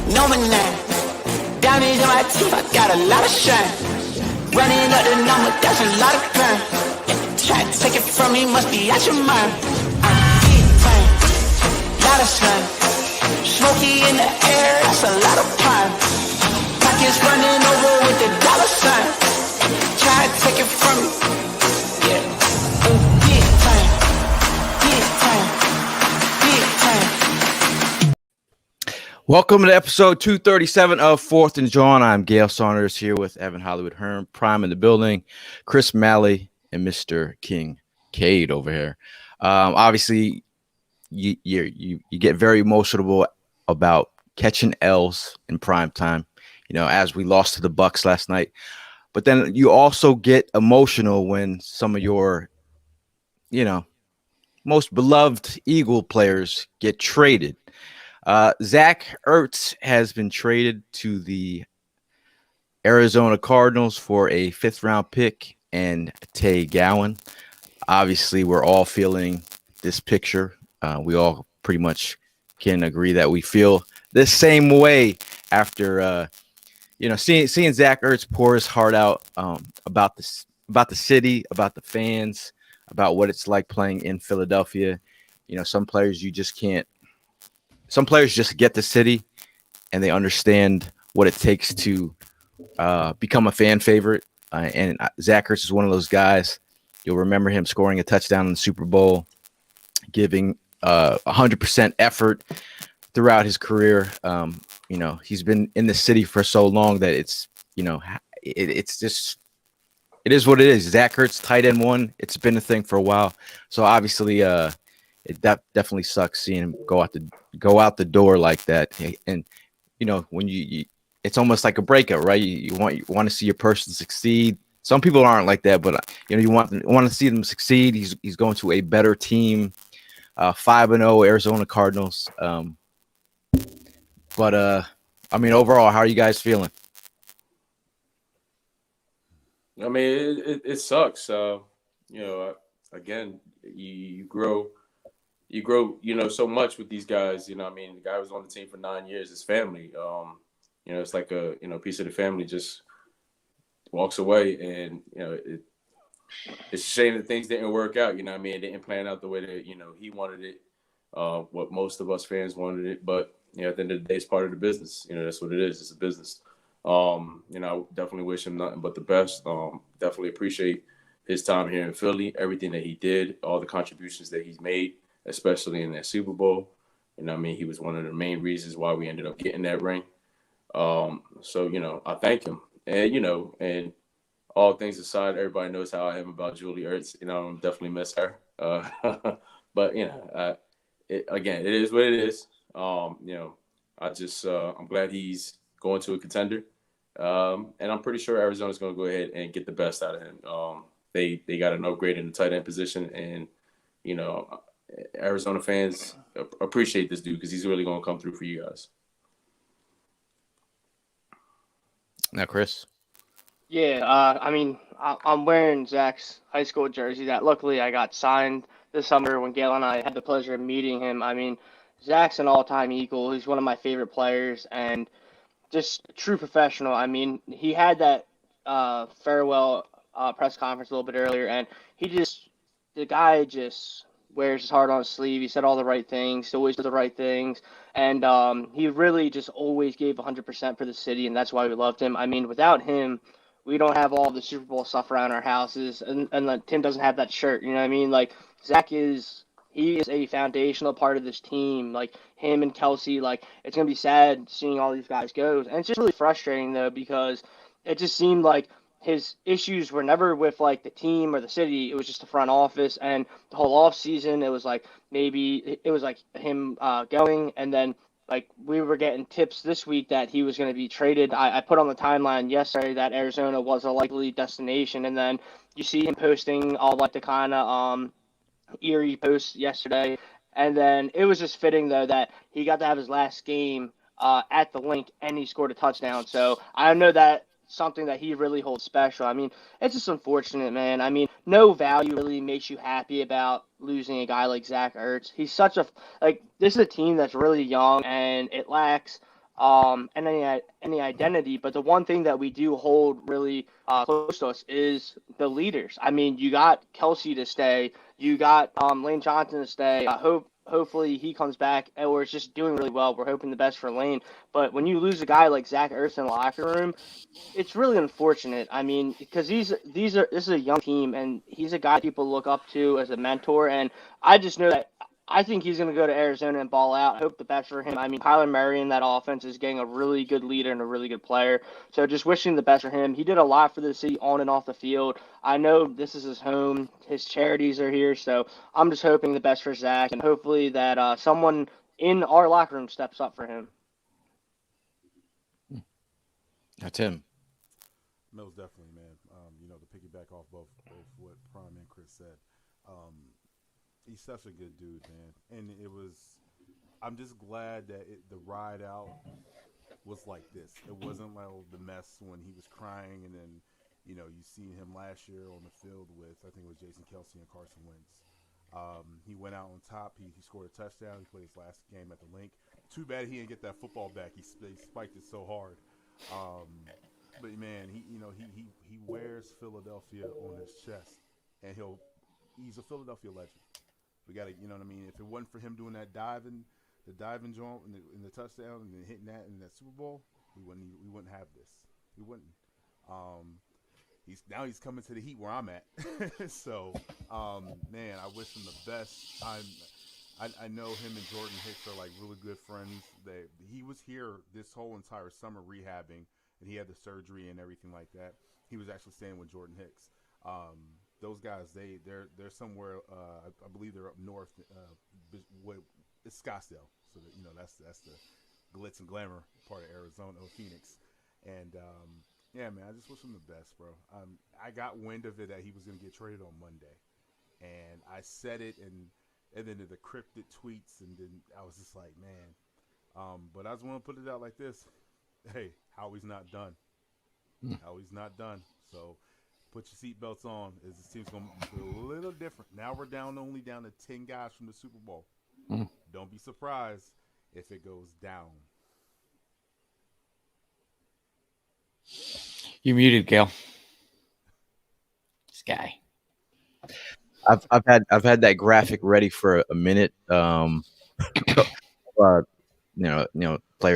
No man now. Diamonds in my teeth, I got a lot of shine. Running up the number, that's a lot of crime. Try to take it from me, must be out your mind. I'm big time, lot of slime. Smoky in the air, that's a lot of pine. Pockets running over with the dollar sign. Try to take it from me, yeah. Big time, big time, big time. Welcome to episode 237 of Fourth and Jawn. I'm Gail Saunders here with Evan Hollywood Hearn, Prime in the building, Chris Malley, and Mr. King Cade over here. Obviously, you get very emotional about catching L's in prime time, as we lost to the Bucs last night. But then you also get emotional when some of your, most beloved Eagle players get traded. Zach Ertz has been traded to the Arizona Cardinals for a 5th-round pick and Tay Gowan. Obviously, we're all feeling this picture. We all pretty much can agree that we feel the same way after, seeing Zach Ertz pour his heart out about the city, about the fans, about what it's like playing in Philadelphia. Some players Some players just get the city and they understand what it takes to become a fan favorite. And Zach Ertz is one of those guys. You'll remember him scoring a touchdown in the Super Bowl, giving 100% effort throughout his career. He's been in the city for so long that it's just, it is what it is. Zach Ertz, tight end 1. It's been a thing for a while. So obviously, it definitely sucks seeing him go out the door like that. And when it's almost like a breakup, right? You want to see your person succeed. Some people aren't like that, but you want to see them succeed. He's going to a better team, 5-0 Arizona Cardinals. But overall, how are you guys feeling? I mean, it sucks. Again, you grow, so much with these guys. The guy was on the team for 9 years. His family, it's like a piece of the family just walks away, and it's a shame that things didn't work out. It didn't plan out the way that he wanted it, what most of us fans wanted it. But at the end of the day, it's part of the business. That's what it is. It's a business. I definitely wish him nothing but the best. Definitely appreciate his time here in Philly, everything that he did, all the contributions that he's made, especially in that Super Bowl. He was one of the main reasons why we ended up getting that ring. So, I thank him. And all things aside, everybody knows how I am about Julie Ertz. I'm definitely miss her. But, it is what it is. I'm glad he's going to a contender. And I'm pretty sure Arizona's going to go ahead and get the best out of him. They got an upgrade in the tight end position, and Arizona fans appreciate this dude because he's really going to come through for you guys. Now, Chris. Yeah, I'm wearing Zach's high school jersey that luckily I got signed this summer when Gail and I had the pleasure of meeting him. Zach's an all-time Eagle. He's one of my favorite players and just a true professional. He had that farewell press conference a little bit earlier, and the guy just wears his heart on his sleeve. He said all the right things, always did the right things, and he really just always gave 100% for the city, and that's why we loved him. Without him, we don't have all the Super Bowl stuff around our houses, and Tim doesn't have that shirt. Zach is a foundational part of this team. Like him and Kelsey, it's gonna be sad seeing all these guys go, and it's just really frustrating though because it just seemed like his issues were never with the team or the city. It was just the front office, and the whole off season. It was maybe it was him going, and then we were getting tips this week that he was going to be traded. I put on the timeline yesterday that Arizona was a likely destination, and then you see him posting all the kind of eerie posts yesterday, and then it was just fitting though that he got to have his last game at the link, and he scored a touchdown. So I know that something that he really holds special. It's just unfortunate, man. No value really makes you happy about losing a guy like Zach Ertz. He's such this is a team that's really young, and it lacks and any identity. But the one thing that we do hold really close to us is the leaders. I mean, you got Kelsey to stay, you got Lane Johnson to stay. I hope hopefully he comes back or is just doing really well. We're hoping the best for Lane. But when you lose a guy like Zach Ertz in the locker room, it's really unfortunate. I mean, because this is a young team, and he's a guy people look up to as a mentor. And I just know that I think he's going to go to Arizona and ball out. I hope the best for him. I mean, Kyler Murray in that offense is getting a really good leader and a really good player. So just wishing the best for him. He did a lot for the city on and off the field. I know this is his home. His charities are here. So I'm just hoping the best for Zach, and hopefully that someone in our locker room steps up for him. That's him. Most definitely, man. To piggyback off both what Prime and Chris said, he's such a good dude, man. And I'm just glad that the ride out was like this. It wasn't like the mess when he was crying, and then, you see him last year on the field with, I think it was Jason Kelsey and Carson Wentz. He went out on top. He scored a touchdown. He played his last game at the Link. Too bad he didn't get that football back. He spiked it so hard. But man, he wears Philadelphia on his chest, and he's a Philadelphia legend. We got to, if it wasn't for him doing that the diving jump in the touchdown and then hitting that in that Super Bowl, we wouldn't have this. We wouldn't. He's coming to the Heat where I'm at. So, man, I wish him the best. I know him and Jordan Hicks are like really good friends. He was here this whole entire summer rehabbing, and he had the surgery and everything like that. He was actually staying with Jordan Hicks. Those guys, they're somewhere. I believe they're up north. It's Scottsdale, so that's the glitz and glamour part of Arizona, or Phoenix. And yeah, man, I just wish him the best, bro. I got wind of it that he was going to get traded on Monday, and I said it, and then the cryptic tweets, and then I was just like, man. But I just want to put it out like this. Hey, Howie's not done. Howie's not done. So put your seatbelts on, as the team's going to be a little different. Now we're only down to 10 guys from the Super Bowl. Don't be surprised if it goes down. You muted, Gail. This guy. I've had that graphic ready for a minute. Players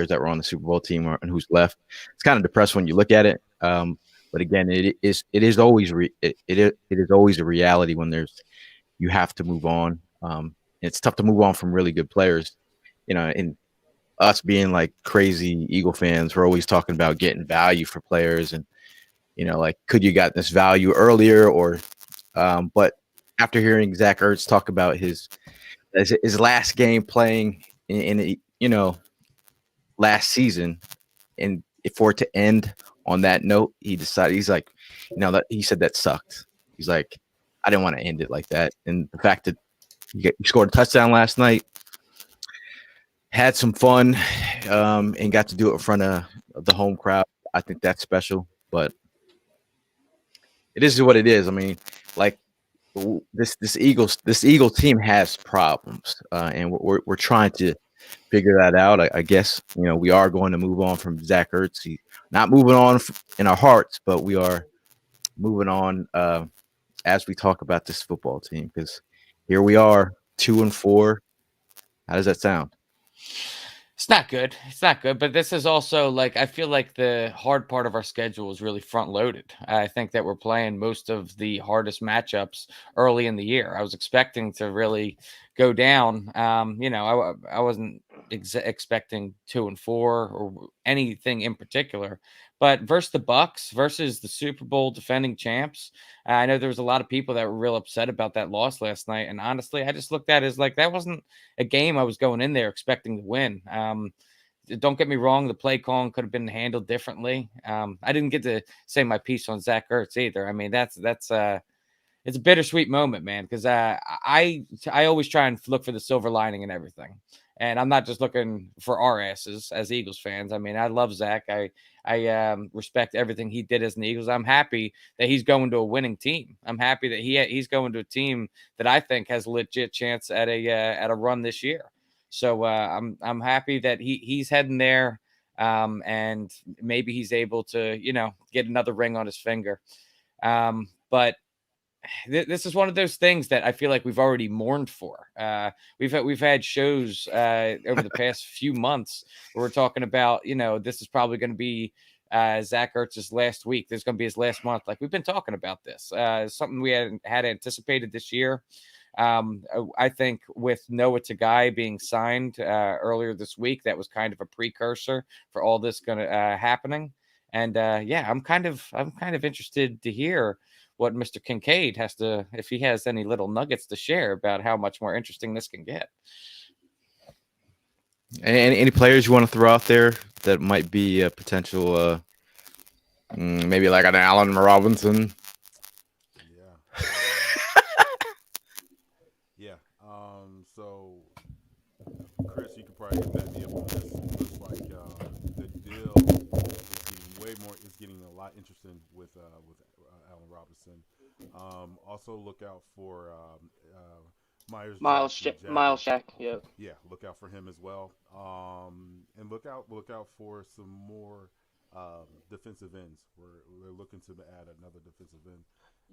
that were on the Super Bowl team and who's left. It's kind of depressed when you look at it. But again, it is always a reality when you have to move on. It's tough to move on from really good players. And us being like crazy Eagle fans, we're always talking about getting value for players, and could you got this value earlier, or but after hearing Zach Ertz talk about his last game playing in last season, and for it to end on that note, he decided, he's like, that he said that sucked. He's like, I didn't want to end it like that. And the fact that he scored a touchdown last night, had some fun, and got to do it in front of the home crowd, I think that's special. But it is what it is. I mean, like, this Eagles team has problems, and we're trying to figure that out. I guess we are going to move on from Zach Ertz. He's not moving on in our hearts, but we are moving on as we talk about this football team, because here we are, 2-4. How does that sound? It's not good. It's not good. But this is also like, I feel like the hard part of our schedule is really front loaded. I think that we're playing most of the hardest matchups early in the year. I was expecting to really go down. I wasn't expecting 2-4 or anything in particular, but versus the Bucs, versus the Super Bowl defending champs. I know there was a lot of people that were real upset about that loss last night. And honestly, I just looked at it as like, that wasn't a game I was going in there expecting to win. Don't get me wrong, the play calling could have been handled differently. I didn't get to say my piece on Zach Ertz either. I mean, it's a bittersweet moment, man, because I always try and look for the silver lining in everything. And I'm not just looking for our asses as Eagles fans. I mean, I love Zach. I respect everything he did as an Eagles. I'm happy that he's going to a winning team. I'm happy that he's going to a team that I think has a legit chance at a run this year. So I'm happy that he's heading there. and maybe he's able to, get another ring on his finger. But this is one of those things that I feel like we've already mourned for. We've had shows over the past few months where we're talking about, this is probably going to be Zach Ertz's last week. This is going to be his last month. Like, we've been talking about this. Something we had anticipated this year. I think with Noah Tagai being signed earlier this week, that was kind of a precursor for all this happening. And I'm kind of interested to hear what Mr. Kincaid has to, if he has any little nuggets to share about how much more interesting this can get. Any players you want to throw out there that might be a potential, maybe like an Allen Robinson? Yeah. Yeah. So, Chris, you could probably back me up on this. It looks like the deal is getting a lot interesting with Allen Robinson. Also, look out for Miles Jack. Yep. Yeah, look out for him as well. And look out for some more defensive ends. We're looking to add another defensive end.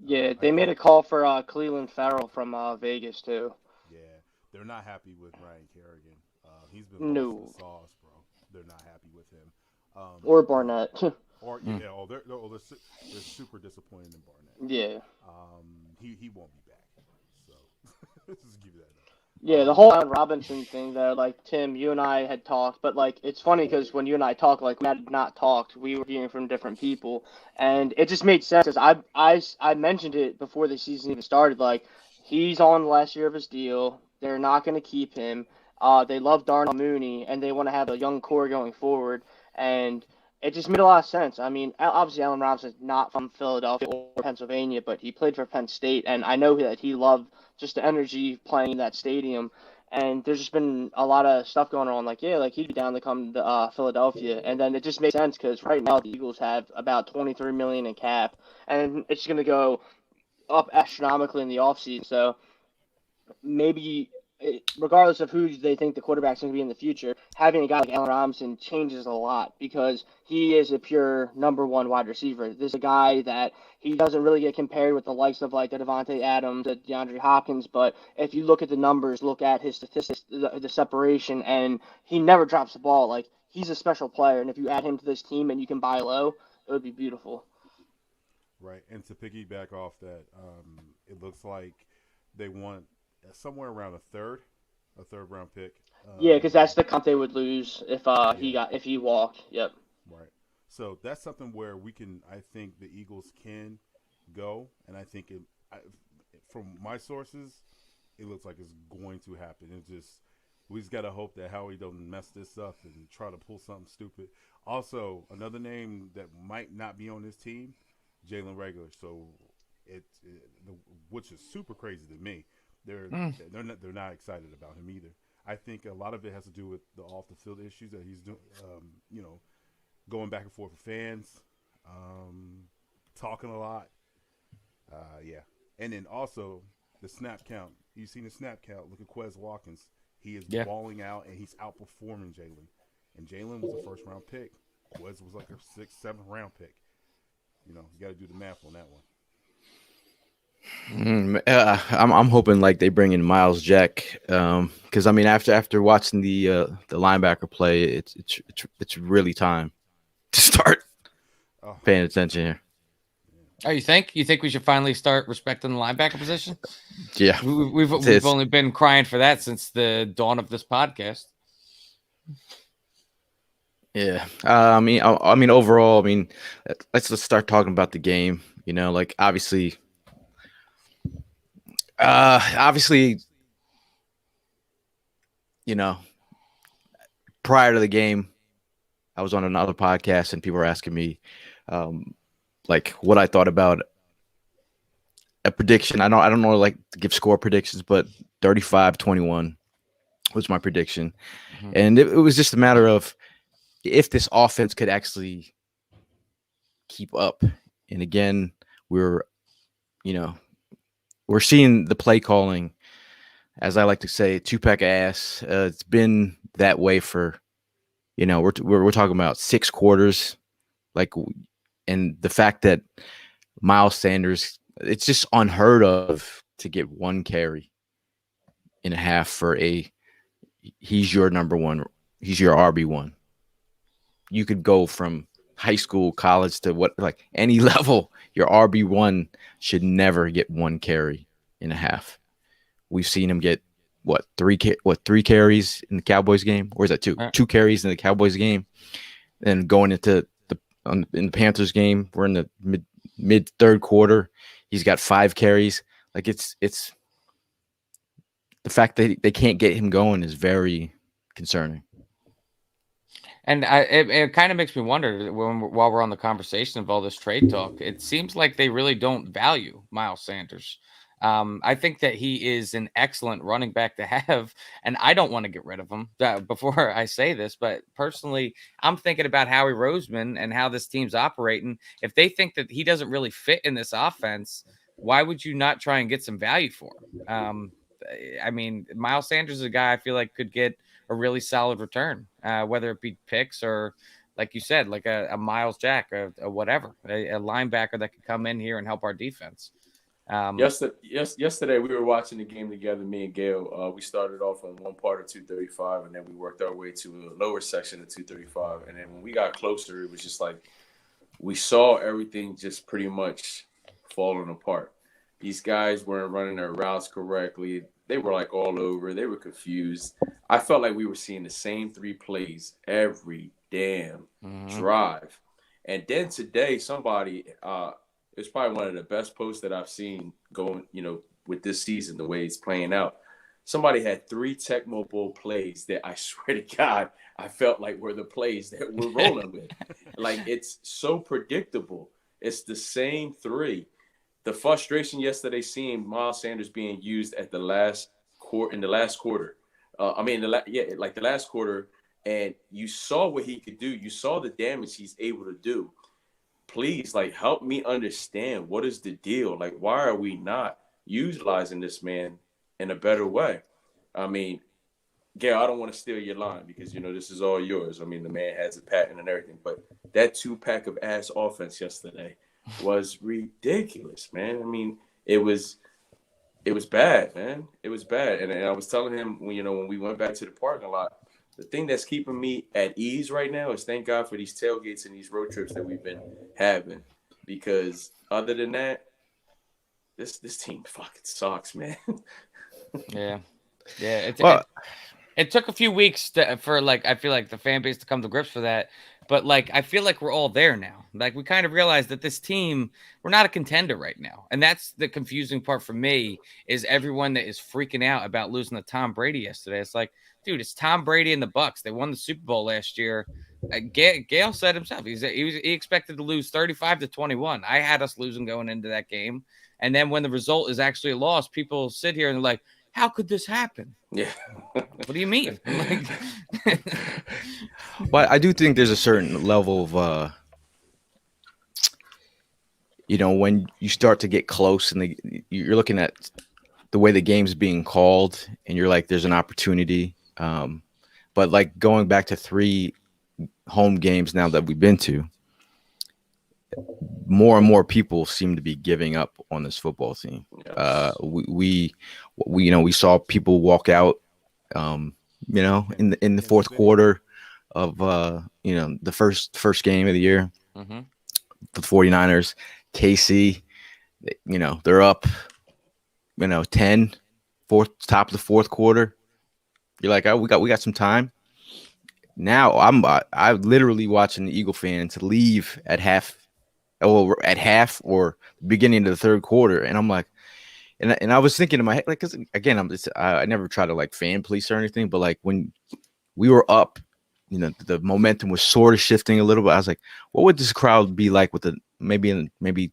Yeah, they made a call for Cleveland Farrell from Vegas too. Yeah, they're not happy with Ryan Kerrigan. He's been lost in the sauce, bro. They're not happy with him. Or Barnett. They're super disappointed in Barnett. Yeah. He won't be back. So just give you that. Yeah, the whole Allen Robinson thing, though, like, Tim, you and I had talked, but, like, it's funny because when you and I talked, like, we had not talked, we were hearing from different people, and it just made sense because I mentioned it before the season even started, like, he's on the last year of his deal, they're not going to keep him, they love Darnell Mooney, and they want to have a young core going forward, and it just made a lot of sense. I mean, obviously Allen Robinson's not from Philadelphia or Pennsylvania, but he played for Penn State, and I know that he loved just the energy playing in that stadium. And there's just been a lot of stuff going on. Like, yeah, like he'd be down to come to Philadelphia, and then it just makes sense because right now the Eagles have about $23 million in cap, and it's going to go up astronomically in the offseason. So maybe, regardless of who they think the quarterback's going to be in the future, having a guy like Allen Robinson changes a lot because he is a pure number one wide receiver. This is a guy that he doesn't really get compared with the likes of like the Devontae Adams, the DeAndre Hopkins, but if you look at the numbers, look at his statistics, the separation, and he never drops the ball. Like, he's a special player, and if you add him to this team and you can buy low, it would be beautiful. Right, and to piggyback off that, it looks like they want somewhere around a third round pick. Yeah, because that's the comp they would lose if he walked. Yep. Right. So that's something where I think the Eagles can go, and I think from my sources, it looks like it's going to happen. It's just we just gotta hope that Howie doesn't mess this up and try to pull something stupid. Also, another name that might not be on this team, Jalen Reagor. So which is super crazy to me. They're not excited about him either. I think a lot of it has to do with the off the field issues that he's doing. Going back and forth with fans, talking a lot. Yeah, and then also the snap count. You've seen the snap count. Look at Quez Watkins. He is balling out and he's outperforming Jalen. And Jalen was a first round pick. Quez was like a 6th, 7th round pick. You got to do the math on that one. I'm hoping like they bring in Miles Jack because I mean after watching the linebacker play, it's really time to start paying attention here. Oh, you think we should finally start respecting the linebacker position? Yeah, we've only been crying for that since the dawn of this podcast. Yeah, I mean overall, I mean let's start talking about the game. Like obviously, prior to the game, I was on another podcast and people were asking me, like what I thought about a prediction. I don't know like to give score predictions, but 35-21 was my prediction. Mm-hmm. And it was just a matter of if this offense could actually keep up. And again, we're seeing the play calling, as I like to say, two-pack ass. It's been that way for we're talking about 6 quarters, like, and the fact that Miles Sanders, it's just unheard of to get 1 carry in a half for he's your number one, he's your RB1. You could go from high school, college to like any level, your RB1 should never get 1 carry in a half. We've seen him get 3 carries in the Cowboys game, or is that 2? Right. 2 carries in the Cowboys game, and going into in the Panthers game, we're in the mid third quarter, he's got 5 carries. Like, it's the fact that they can't get him going is very concerning. And it kind of makes me wonder while we're on the conversation of all this trade talk, it seems like they really don't value Miles Sanders. I think that he is an excellent running back to have, and I don't want to get rid of him before I say this, but personally, I'm thinking about Howie Roseman and how this team's operating. If they think that he doesn't really fit in this offense, why would you not try and get some value for him? I mean, Miles Sanders is a guy I feel like could get a really solid return, whether it be picks or, like you said, like a Miles Jack or whatever, a linebacker that could come in here and help our defense. Yesterday we were watching the game together, me and Gail. We started off on one part of 235, and then we worked our way to a lower section of 235. And then when we got closer, it was just like we saw everything just pretty much falling apart. These guys weren't running their routes correctly. They were like all over. They were confused. I felt like we were seeing the same 3 plays every damn drive. And then today, somebody it's probably one of the best posts that I've seen going, with this season, the way it's playing out. Somebody had 3 Tecmo Bowl plays that I swear to God, I felt like were the plays that we're rolling with. Like, it's so predictable. It's the same 3. The frustration yesterday seeing Miles Sanders being used at the last quarter, the last quarter, and you saw what he could do. You saw the damage he's able to do. Please, help me understand, what is the deal? Like, why are we not utilizing this man in a better way? I mean, Gail, I don't want to steal your line because, this is all yours. I mean, the man has a patent and everything, but that 2-pack of ass offense yesterday was ridiculous, man. I mean, it was bad, man. It was bad. And I was telling him, when we went back to the parking lot, the thing that's keeping me at ease right now is thank God for these tailgates and these road trips that we've been having. Because other than that, this team fucking sucks, man. Yeah. It took a few weeks for I feel like the fan base to come to grips for that. But I feel like we're all there now. Like, we kind of realized that this team, we're not a contender right now. And that's the confusing part for me, is everyone that is freaking out about losing to Tom Brady yesterday. It's like, dude, it's Tom Brady and the Bucs. They won the Super Bowl last year. Gale said himself, he expected to lose 35-21. I had us losing going into that game. And then when the result is actually a loss, people sit here and they're like, how could this happen? Yeah. What do you mean? Well, I do think there's a certain level of, when you start to get close and you're looking at the way the game's being called, and you're like, there's an opportunity. But going back to 3 home games now that we've been to, more and more people seem to be giving up on this football team. Yes. We saw people walk out, in the fourth quarter of the first game of the year. Mm-hmm. The 49ers, KC, they're up, 10, top of the fourth quarter. You're like, oh, we got some time. Now I'm literally watching the Eagle fans leave at half or beginning of the third quarter, and I'm like, and I was thinking in my head, because again, I never try to fan police or anything, but when we were up, the momentum was sort of shifting a little bit. I was like, what would this crowd be like with maybe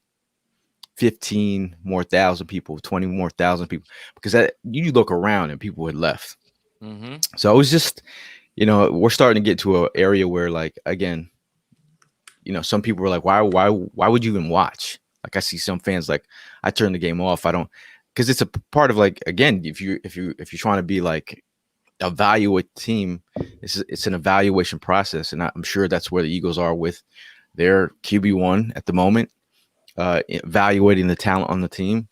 15 more thousand people, 20 more thousand people? Because you look around and people had left. Mm-hmm. So it was just, we're starting to get to an area where, again, some people were like, why would you even watch? I see some fans I turn the game off. I don't, because it's a part of again, if you're trying to be evaluate the team. It's an evaluation process, and I'm sure that's where the Eagles are with their QB1 at the moment, evaluating the talent on the team.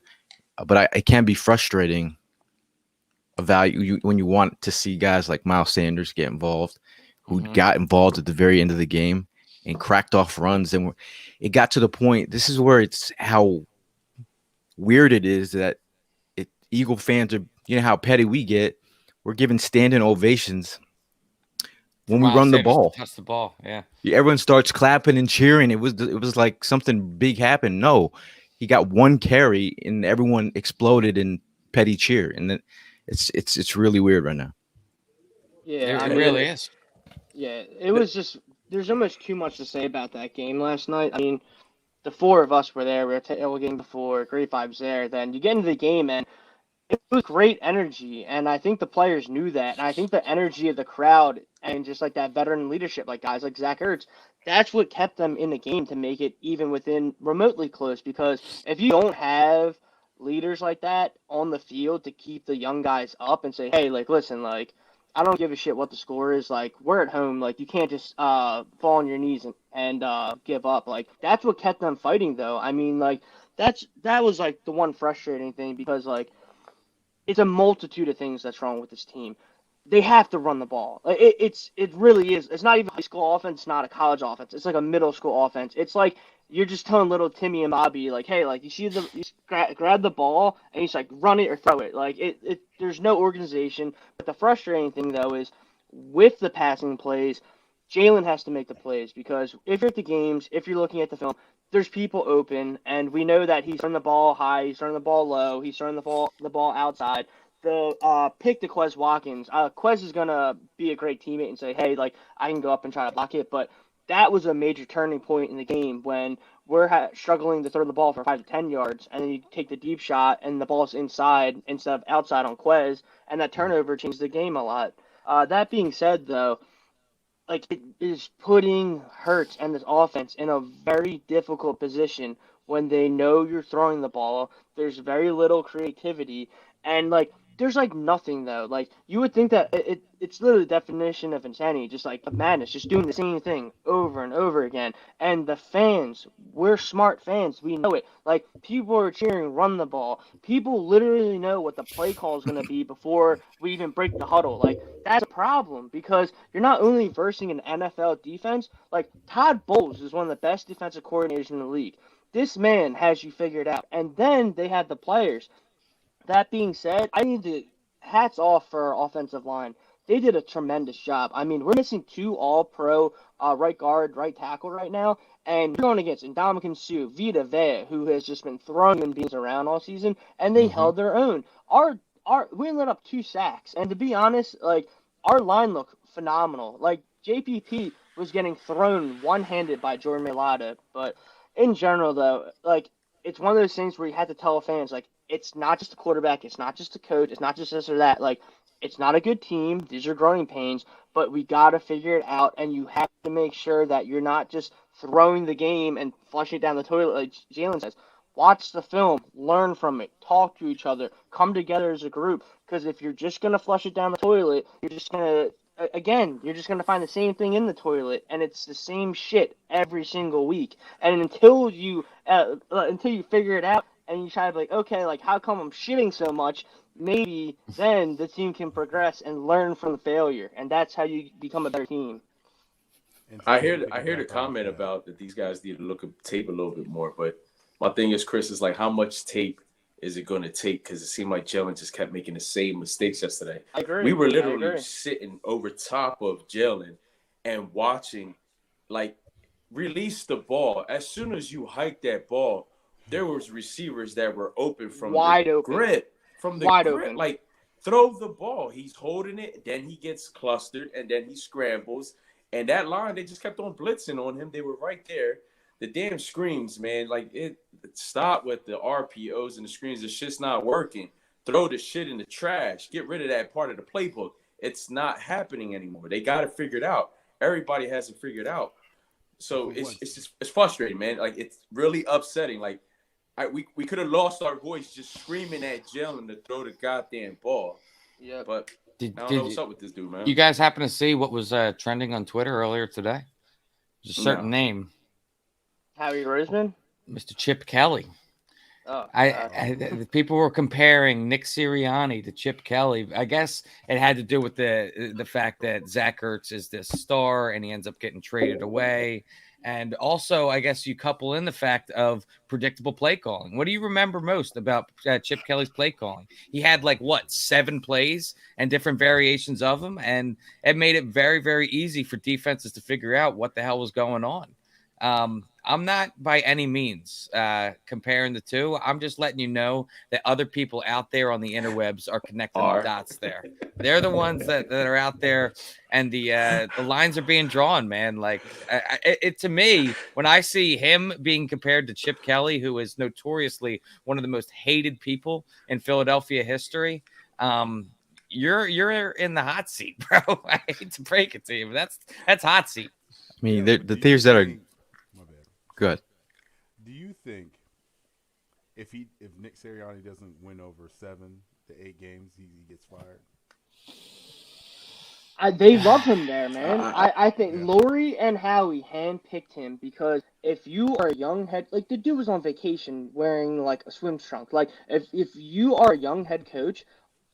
But it can be frustrating when you want to see guys like Miles Sanders get involved, who got involved at the very end of the game and cracked off runs. And it got to the point, this is where it's how weird it is that Eagle fans are, you know how petty we get. We're giving standing ovations when we run the ball. Touch the ball, yeah. Everyone starts clapping and cheering. It was like something big happened. No, he got one carry and everyone exploded in petty cheer, and then it's really weird right now. Yeah, It really is. Yeah, it was just there's almost too much to say about that game last night. I mean, the four of us were there. We were tailgating before, great vibes there. Then you get into the game and it was great energy, and I think the players knew that. And I think the energy of the crowd and just like that veteran leadership, like guys like Zach Ertz, that's what kept them in the game to make it even within remotely close. Because if you don't have leaders like that on the field to keep the young guys up and say, hey, like, listen, like, I don't give a shit what the score is. Like, we're at home. Like, you can't just fall on your knees and give up. Like, that's what kept them fighting, though. I mean, like, that was like the one frustrating thing because like it's a multitude of things that's wrong with this team. They have to run the ball. It really is. It's not even high school offense. It's not a college offense. It's like a middle school offense. It's like you're just telling little Timmy and Bobby, like, hey, like you grab the ball and you just like run it or throw it. Like there's no organization. But the frustrating thing though is with the passing plays, Jalen has to make the plays because if you're at the games, if you're looking at the film, there's people open, and we know that he's throwing the ball high, he's throwing the ball low, he's throwing the ball outside. The pick to Quez Watkins. Quez is gonna be a great teammate and say, hey, like I can go up and try to block it, but that was a major turning point in the game when we're struggling to throw the ball for 5 to 10 yards, and then you take the deep shot and the ball's inside instead of outside on Quez, and that turnover changed the game a lot. That being said, though, like it is putting Hurts and this offense in a very difficult position when they know you're throwing the ball. There's very little creativity, and like there's like nothing though. Like you would think that it's literally the definition of insanity, just like madness, just doing the same thing over and over again. And the fans, we're smart fans, we know it. Like people are cheering, run the ball. People literally know what the play call is going to be before we even break the huddle. Like that's a problem because you're not only versing an NFL defense. Like Todd Bowles is one of the best defensive coordinators in the league. This man has you figured out, and then they have the players. That being said, I need to hats off for our offensive line. They did a tremendous job. I mean, we're missing 2 all-pro right guard, right tackle right now, and you're going against Ndamukong Suh, Vita Vea, who has just been throwing human beings around all season, and they held their own. We ended up 2 sacks, and to be honest, like our line looked phenomenal. Like JPP was getting thrown one-handed by Jordan Mailata, but in general, though, like it's one of those things where you have to tell fans, like, it's not just the quarterback, it's not just the coach, it's not just this or that. Like, it's not a good team. These are growing pains, but we got to figure it out, and you have to make sure that you're not just throwing the game and flushing it down the toilet like Jalen says. Watch the film, learn from it, talk to each other, come together as a group, because if you're just going to flush it down the toilet, you're just going to find the same thing in the toilet, and it's the same shit every single week. And until you figure it out, and you try to be like, okay, like how come I'm shitting so much? Maybe then the team can progress and learn from the failure, and that's how you become a better team. I hear the comment about that these guys need to look at tape a little bit more, but my thing is, Chris, is like how much tape is it going to take? Because it seemed like Jalen just kept making the same mistakes yesterday. I agree. We were literally sitting over top of Jalen and watching, like, release the ball. As soon as you hike that ball, there was receivers that were open from wide the open. grip. From the wide grip. Open. Like, throw the ball. He's holding it, then he gets clustered, and then he scrambles. And that line, they just kept on blitzing on him. They were right there. The damn screens, man, like stop with the RPOs and the screens. The shit's not working. Throw the shit in the trash. Get rid of that part of the playbook. It's not happening anymore. They got to figure it out. Everybody has to figure it out. So it's frustrating, man. Like it's really upsetting. Like we could have lost our voice just screaming at Jalen to throw the goddamn ball. Yeah. But I don't know what's up with this dude, man. You guys happen to see what was trending on Twitter earlier today? There's a certain name, Howie Roseman. Mr. Chip Kelly. Oh, The people were comparing Nick Sirianni to Chip Kelly. I guess it had to do with the fact that Zach Ertz is this star and he ends up getting traded away. And also, I guess you couple in the fact of predictable play calling. What do you remember most about Chip Kelly's play calling? He had 7 plays and different variations of them, and it made it very, very easy for defenses to figure out what the hell was going on. I'm not by any means comparing the two. I'm just letting you know that other people out there on the interwebs are connecting the dots there. They're the ones that are out there, and the lines are being drawn, man. To me, when I see him being compared to Chip Kelly, who is notoriously one of the most hated people in Philadelphia history, you're in the hot seat, bro. I hate to break it to you, but that's hot seat. I mean, the theories that are good. Do you think if Nick Sirianni doesn't win over 7 to 8 games, he gets fired? They love him there, man. I think Lori and Howie handpicked him because if you are a young head, the dude was on vacation wearing a swim trunk. If you are a young head coach,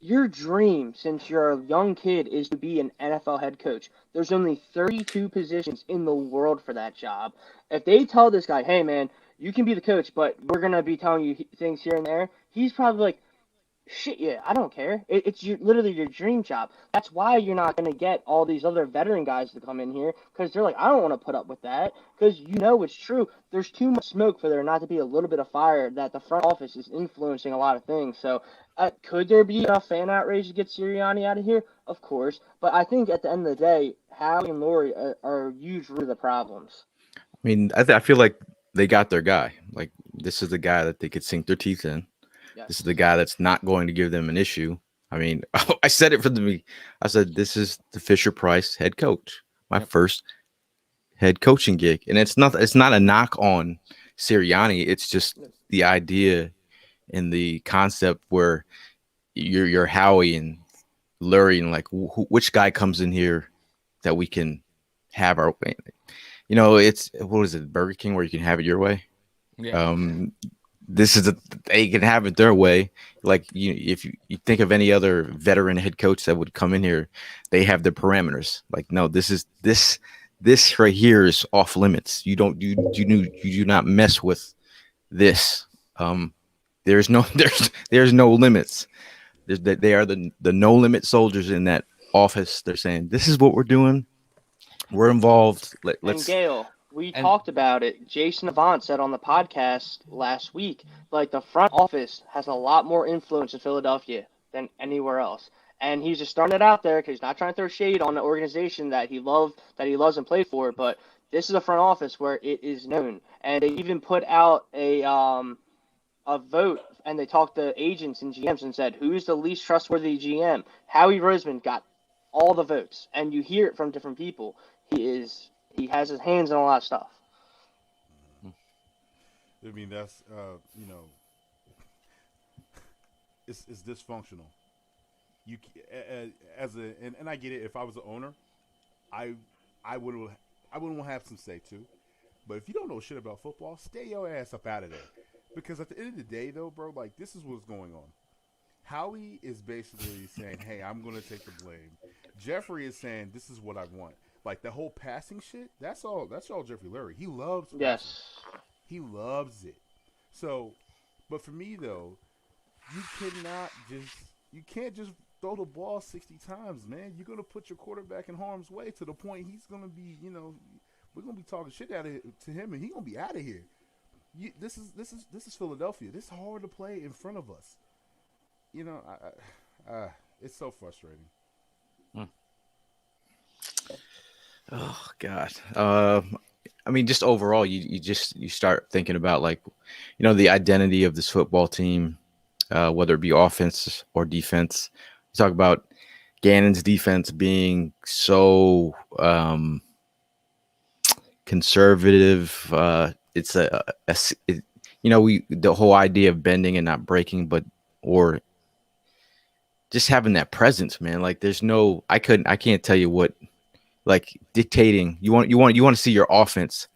your dream since you're a young kid is to be an NFL head coach. There's only 32 positions in the world for that job. If they tell this guy, hey, man, you can be the coach, but we're going to be telling you things here and there, he's probably like, shit, yeah, I don't care. It's literally your dream job. That's why you're not going to get all these other veteran guys to come in here because they're like, I don't want to put up with that because it's true. There's too much smoke for there not to be a little bit of fire that the front office is influencing a lot of things. So could there be enough fan outrage to get Sirianni out of here? Of course. But I think at the end of the day, Howie and Lori are usually the problems. I mean, I feel like they got their guy. This is the guy that they could sink their teeth in. Yes. This is the guy that's not going to give them an issue. I mean, I said it from the beginning. I said, this is the Fisher-Price head coach, my first head coaching gig. And it's not a knock on Sirianni. It's just the idea and the concept where you're Howie and Lurie and which guy comes in here that we can have our way. It's what is it, Burger King, where you can have it your way. Yeah. This is they can have it their way. If you think of any other veteran head coach that would come in here, they have their parameters. No, this right here is off limits. You do not mess with this. There's no limits. They are the no limit soldiers in that office. They're saying this is what we're doing. We're involved. Let's. And Gail, we talked about it. Jason Avant said on the podcast last week, the front office has a lot more influence in Philadelphia than anywhere else. And he's just starting it out there because he's not trying to throw shade on the organization that he loves and played for. But this is a front office where it is known. And they even put out a vote, and they talked to agents and GMs and said, who's the least trustworthy GM? Howie Roseman got all the votes, and you hear it from different people. He has his hands on a lot of stuff. I mean, that's it's dysfunctional. You and I get it. If I was the owner, I wouldn't want to have some say too. But if you don't know shit about football, stay your ass up out of there. Because at the end of the day, though, bro, this is what's going on. Howie is basically saying, hey, I'm going to take the blame. Jeffrey is saying, this is what I want. The whole passing shit, that's all Jeffrey Lurie. He loves passing. Yes. He loves it. So, but for me, though, you can't just throw the ball 60 times, man. You're going to put your quarterback in harm's way to the point he's going to be, we're going to be talking shit out of to him, and he's going to be out of here. This is Philadelphia. This is hard to play in front of us. It's so frustrating. Oh God. I mean, just overall, you start thinking about the identity of this football team, whether it be offense or defense. You talk about Gannon's defense being so conservative. It's the whole idea of bending and not breaking, but just having that presence, man. Like I can't tell you what, like dictating. You want to see your offense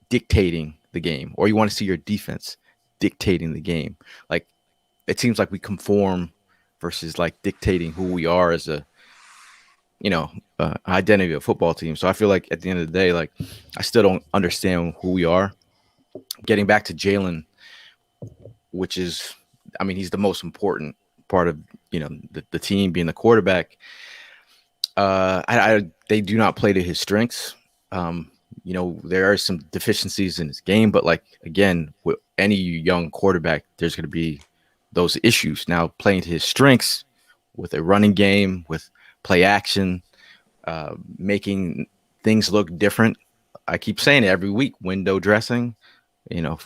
dictating the game, or you want to see your defense dictating the game. Like it seems like we conform versus like dictating who we are as a, identity of a football team. So I feel like at the end of the day, like I still don't understand who we are. Getting back to Jalen, which is, I mean, he's the most important part of the team, being the quarterback. They do not play to his strengths. There are some deficiencies in his game, but like again, with any young quarterback, there's going to be those issues. Now, playing to his strengths with a running game, with play action, making things look different. I keep saying it every week: window dressing,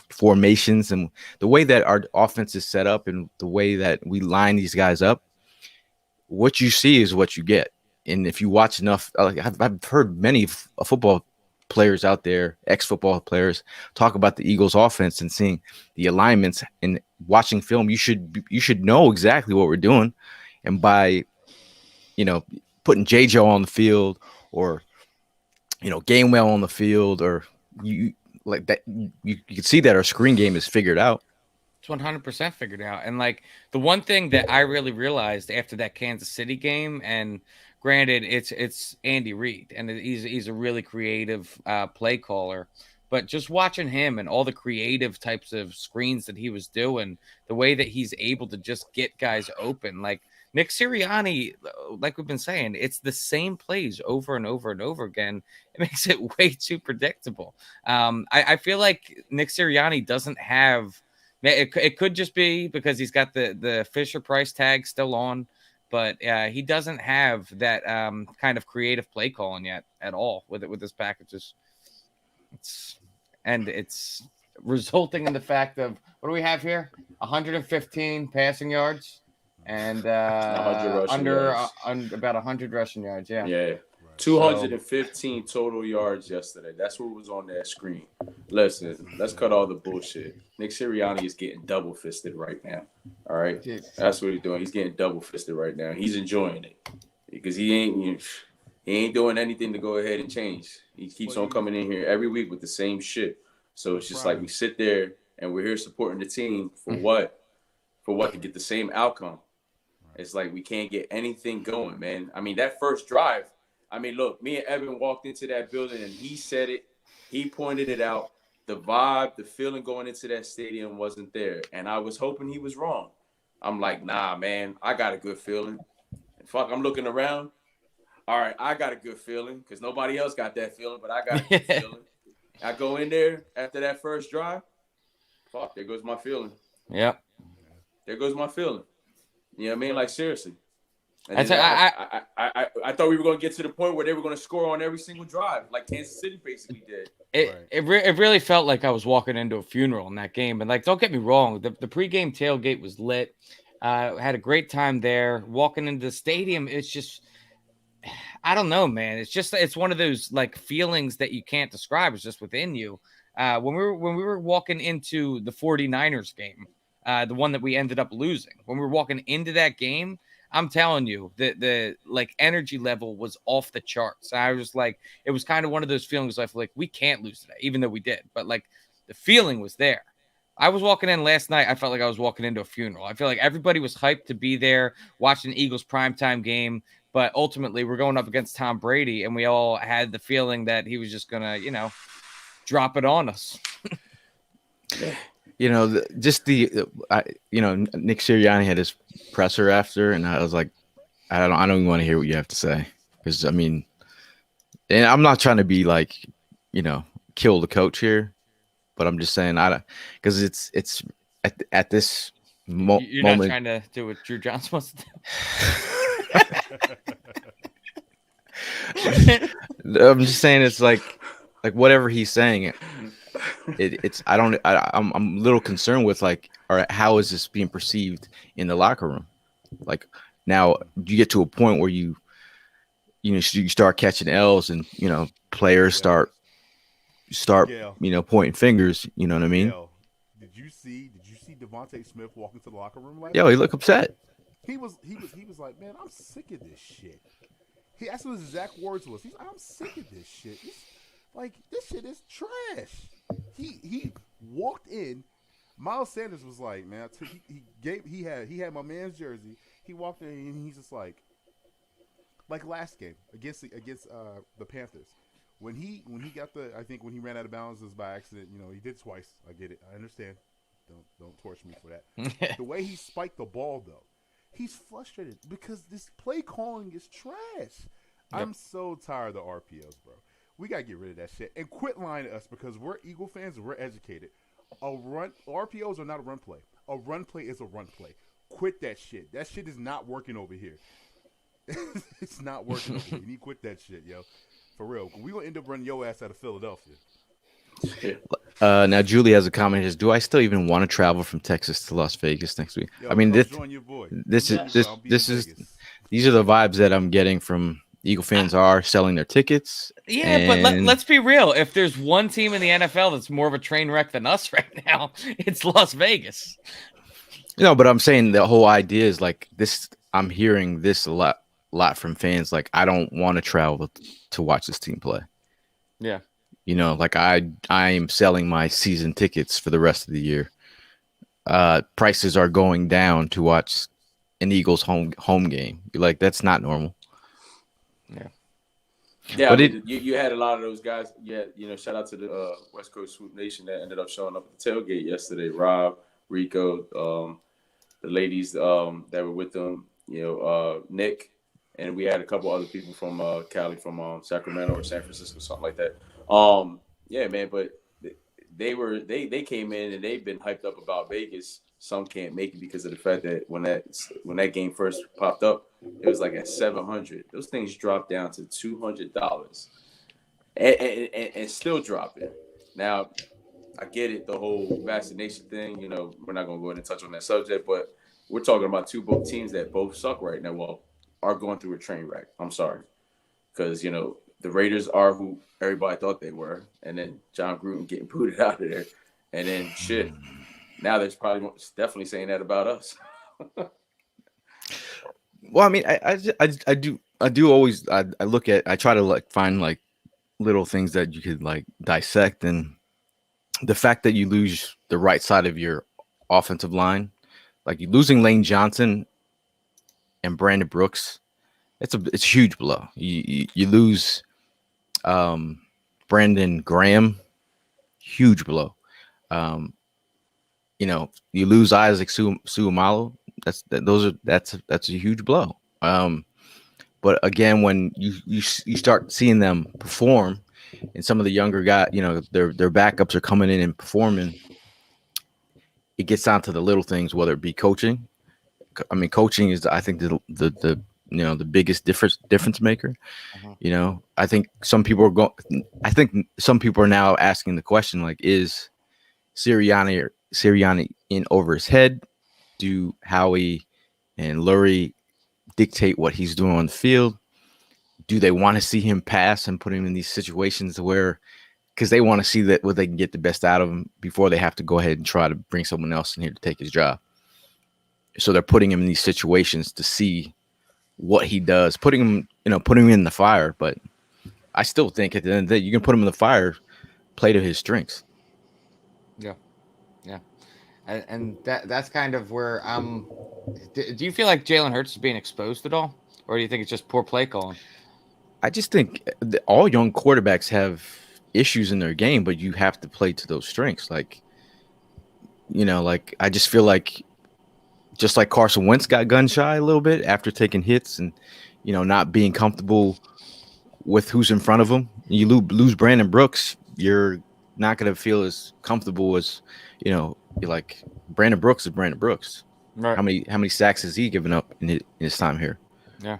formations, and the way that our offense is set up, and the way that we line these guys up. What you see is what you get. And if you watch enough, I've heard many football players out there, ex-football players, talk about the Eagles offense and seeing the alignments and watching film. You should know exactly what we're doing. And by, putting J-Jo on the field, or, Gainwell on the field, or you like that, you can see that our screen game is figured out. It's 100% figured out. And like the one thing that I really realized after that Kansas City game, and granted, it's Andy Reid, and he's a really creative play caller. But just watching him and all the creative types of screens that he was doing, the way that he's able to just get guys open, like Nick Sirianni, like we've been saying, it's the same plays over and over and over again. It makes it way too predictable. I feel like Nick Sirianni doesn't have. It could just be because he's got the Fisher Price tag still on. But he doesn't have that kind of creative play calling yet at all with his packages. It's resulting in the fact of, what do we have here? 115 passing yards and about 100 rushing yards. Yeah. Yeah. 215 total yards yesterday. That's what was on that screen. Listen, let's cut all the bullshit. Nick Sirianni is getting double fisted right now. All right, that's what he's doing. He's getting double fisted right now. He's enjoying it because he ain't doing anything to go ahead and change. He keeps on coming in here every week with the same shit. So it's just like we sit there and we're here supporting the team for what? For what? To get the same outcome. It's like we can't get anything going, man. I mean, that first drive. I mean, look, me and Evan walked into that building and he said it. He pointed it out. The vibe, the feeling going into that stadium wasn't there. And I was hoping he was wrong. I'm like, nah, man, I got a good feeling. Fuck, I'm looking around. All right, I got a good feeling because nobody else got that feeling, but I got a good feeling. I go in there after that first drive. Fuck, there goes my feeling. Yep. There goes my feeling. You know what I mean? Like, seriously. And I thought we were going to get to the point where they were going to score on every single drive, like Kansas City basically did. It really felt like I was walking into a funeral in that game. And like, don't get me wrong, the pregame tailgate was lit. Had a great time there. Walking into the stadium, it's just, I don't know, man. It's one of those like feelings that you can't describe. It's just within you. When we were walking into the 49ers game, the one that we ended up losing, when we were walking into that game, I'm telling you, the like energy level was off the charts. I was like, it was kind of one of those feelings I feel like we can't lose today, even though we did. But like the feeling was there. I was walking in last night. I felt like I was walking into a funeral. I feel like everybody was hyped to be there watching the Eagles primetime game. But ultimately, we're going up against Tom Brady, and we all had the feeling that he was just going to, drop it on us. Nick Sirianni had his presser after, and I was like, I don't even want to hear what you have to say, because I mean, and I'm not trying to be like, kill the coach here, but I'm just saying because it's at this moment. You're not trying to do what Drew Johnson wants to do. I'm just saying it's like whatever he's saying. I'm a little concerned with like, all right, how is this being perceived in the locker room? Like now you get to a point where you start catching L's and players start pointing fingers. You know what I mean? Did you see Devontae Smith walk into the locker room? He looked upset. He was like, man, I'm sick of this shit. That's what his exact words was. He's like, I'm sick of this shit. This shit is trash. He walked in. Miles Sanders was like, man, he had my man's jersey. He walked in and he's just like last game against the Panthers. When he got I think when he ran out of bounds, it was by accident. You know, he did twice. I get it. I understand. Don't torch me for that. The way he spiked the ball, though, he's frustrated because this play calling is trash. Yep. I'm so tired of the RPOs, bro. We gotta get rid of that shit and quit lying to us because we're Eagle fans and we're educated. RPOs are not a run play. A run play is a run play. Quit that shit. That shit is not working over here. It's not working over here. You need to quit that shit, yo. For real. We gonna end up running your ass out of Philadelphia. Now Julie has a comment. Says, "Do I still even want to travel from Texas to Las Vegas next week?" Yo, I mean, these are the vibes that I'm getting from Eagle fans are selling their tickets. Yeah, but let's be real. If there's one team in the NFL that's more of a train wreck than us right now, it's Las Vegas. But I'm saying the whole idea is like this. I'm hearing this a lot from fans. Like, I don't want to travel to watch this team play. Yeah. Like I am selling my season tickets for the rest of the year. Prices are going down to watch an Eagles home game. Like, that's not normal. Yeah. Yeah, but you had a lot of those guys. Yeah, shout out to the West Coast Swoop Nation that ended up showing up at the tailgate yesterday. Rob, Rico, the ladies that were with them. Nick, and we had a couple other people from Cali, from Sacramento or San Francisco, something like that. Yeah, man, but they came in and they've been hyped up about Vegas. Some can't make it because of the fact that when that game first popped up, it was like at $700. Those things dropped down to $200, and still dropping. Now, I get it, the whole vaccination thing. We're not gonna go ahead and touch on that subject, but we're talking about both teams that both suck right now. Well, are going through a train wreck. I'm sorry, because the Raiders are who everybody thought they were, and then John Gruden getting booted out of there, and then shit. Now there's definitely saying that about us. Well, I mean, I do always I look at, I try to find little things that you could dissect, and the fact that you lose the right side of your offensive line, like you losing Lane Johnson and Brandon Brooks, it's a huge blow. You lose Brandon Graham, huge blow. You lose Isaac Suamalo. That's a huge blow. But again, when you start seeing them perform, and some of the younger guys, their backups are coming in and performing, it gets down to the little things, whether it be coaching. I mean, coaching is, I think, the biggest difference maker. Uh-huh. I think some people are now asking the question, like, is Sirianni in over his head? Do Howie and Lurie dictate what he's doing on the field? Do they want to see him pass and put him in these situations because they want to see that they can get the best out of him before they have to go ahead and try to bring someone else in here to take his job? So they're putting him in these situations to see what he does, putting him in the fire. But I still think at the end of the day, you can put him in the fire, play to his strengths. Yeah. And that's kind of where do you feel like Jalen Hurts is being exposed at all? Or do you think it's just poor play calling? I just think all young quarterbacks have issues in their game, but you have to play to those strengths. I just feel like, just like Carson Wentz got gun shy a little bit after taking hits and, not being comfortable with who's in front of him. You lose Brandon Brooks, you're not going to feel as comfortable as, you're like, Brandon Brooks is Brandon Brooks. Right. How many sacks has he given up in his time here? Yeah.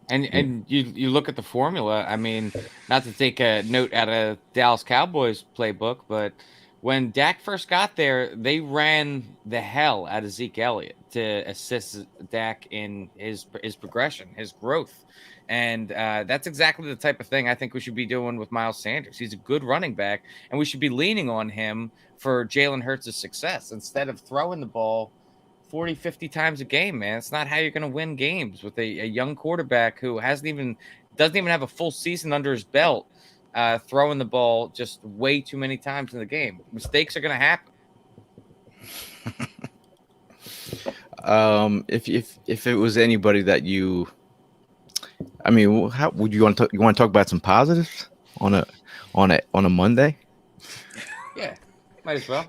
And you look at the formula. I mean, not to take a note out of Dallas Cowboys playbook, but when Dak first got there, they ran the hell out of Zeke Elliott to assist Dak in his progression, his growth. And that's exactly the type of thing I think we should be doing with Miles Sanders. He's a good running back, and we should be leaning on him for Jalen Hurts' success instead of throwing the ball 40, 50 times a game, man. It's not how you're going to win games with a young quarterback who doesn't even have a full season under his belt, throwing the ball just way too many times in the game. Mistakes are going to happen. If it was anybody that I mean, how would you want to talk about some positives on a Monday? Yeah, might as well.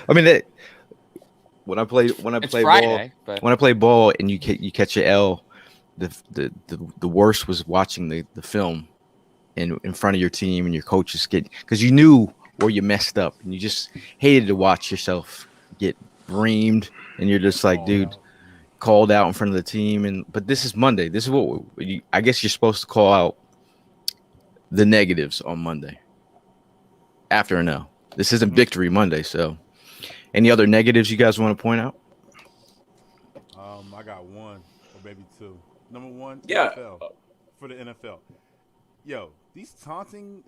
I mean, when I play Friday, ball, when I play ball and you catch your L, the worst was watching the film in front of your team and your coaches because you knew where you messed up and you just hated to watch yourself get reamed and you're just like, dude, called out in front of the team. But this is Monday. This is what I guess you're supposed to call out the negatives on Monday after an L. This isn't Victory Monday, so any other negatives you guys want to point out? I got one or maybe two. Number one, Yeah. NFL, for the NFL. Yo, these taunting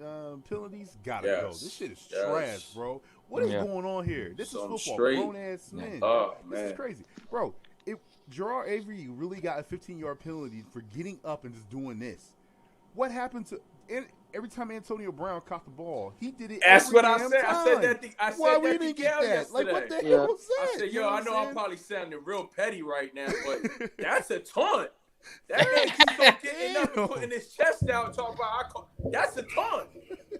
penalties gotta go. This shit is trash, bro. What is going on here? This is football. Grown ass men. Oh, this man. is crazy, bro. Gerard Avery really got a 15-yard penalty for getting up and just doing this. What happened to every time Antonio Brown caught the ball? He did it. That's every what I damn said. Time. I said that. I said Why that we to didn't Gail get that? yesterday. Like what the hell was that? I said, yo, I know I'm probably sounding real petty right now, but that's a taunt. That man keeps on getting up and putting his chest out and talking about that's a taunt.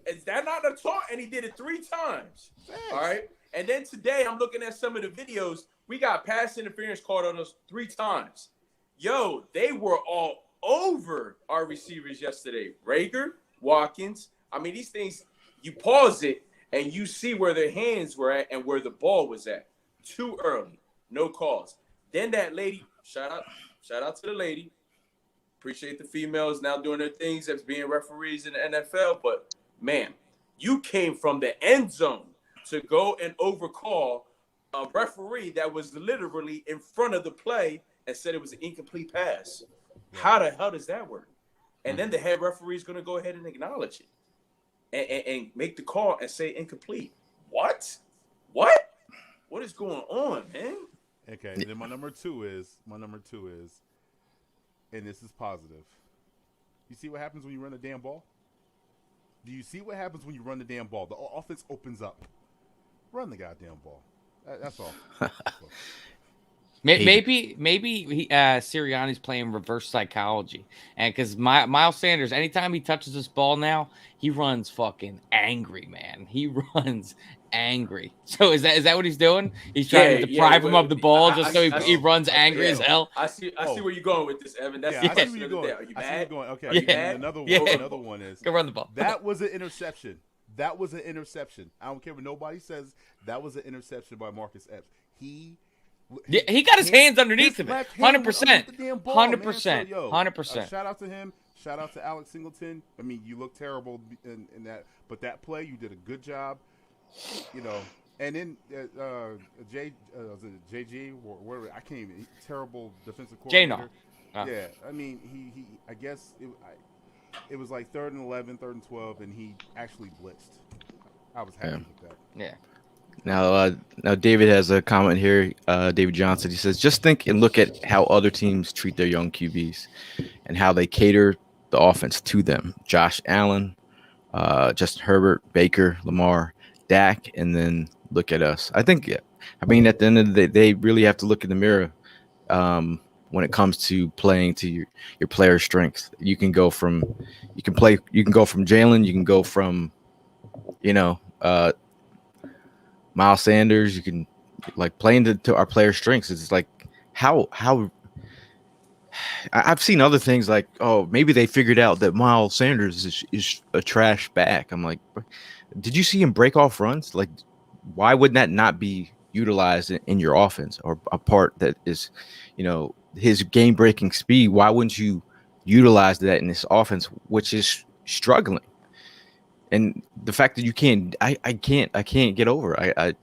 Is that not a taunt? And he did it 3 times. All right. And then today I'm looking at some of the videos. We got pass interference called on us 3 times. Yo, they were all over our receivers yesterday. Rager, Watkins. I mean, these things, you pause it and you see where their hands were at and where the ball was at. Too early. No calls. Then that lady, shout out to the lady. Appreciate the females now doing their things as being referees in the NFL. But, man, you came from the end zone to go and overcall a referee that was literally in front of the play and said it was an incomplete pass. How the hell does that work? And then the head referee is going to go ahead and acknowledge it and make the call and say incomplete. What? What is going on, man? Okay, then my number two is, and this is positive. You see what happens when you run the damn ball? Do you see what happens when you run the damn ball? The offense opens up. Run the goddamn ball. That's all. Maybe Sirianni's playing reverse psychology, and because Miles Sanders, anytime he touches this ball now, he runs fucking angry, man. He runs angry. So is that what he's doing? He's trying to deprive him of the ball he runs angry as hell. I see where you're going with this, Evan. That's I see where you're going. Are you mad? Okay. Are you mad? Another one is go run the ball. That was an interception. I don't care what nobody says. That was an interception by Marcus Epps. He got his hands underneath him. 100%. 100%. 100%. Shout out to him. Shout out to Alex Singleton. I mean, you look terrible in that, but that play, you did a good job. You know, and then JG, whatever, I can't even. Terrible defensive coordinator. Yeah, I mean, he I guess it was like 3rd and 11, 3rd and 12, and he actually blitzed. I was happy with that. Yeah. Now David has a comment here. David Johnson, he says, just think and look at how other teams treat their young QBs and how they cater the offense to them. Josh Allen, Justin Herbert, Baker, Lamar, Dak, and then look at us. I mean, at the end of the day, they really have to look in the mirror when it comes to playing to your player strengths. You can go from Jalen, you can go from, Miles Sanders, you can like playing to our player strengths. It's like how I've seen other things like, oh, maybe they figured out that Miles Sanders is a trash back. I'm like, did you see him break off runs? Like, why would that not be utilized in your offense or a part that is, his game breaking speed? Why wouldn't you utilize that in this offense, which is struggling? And the fact that you can't, I can't get over. I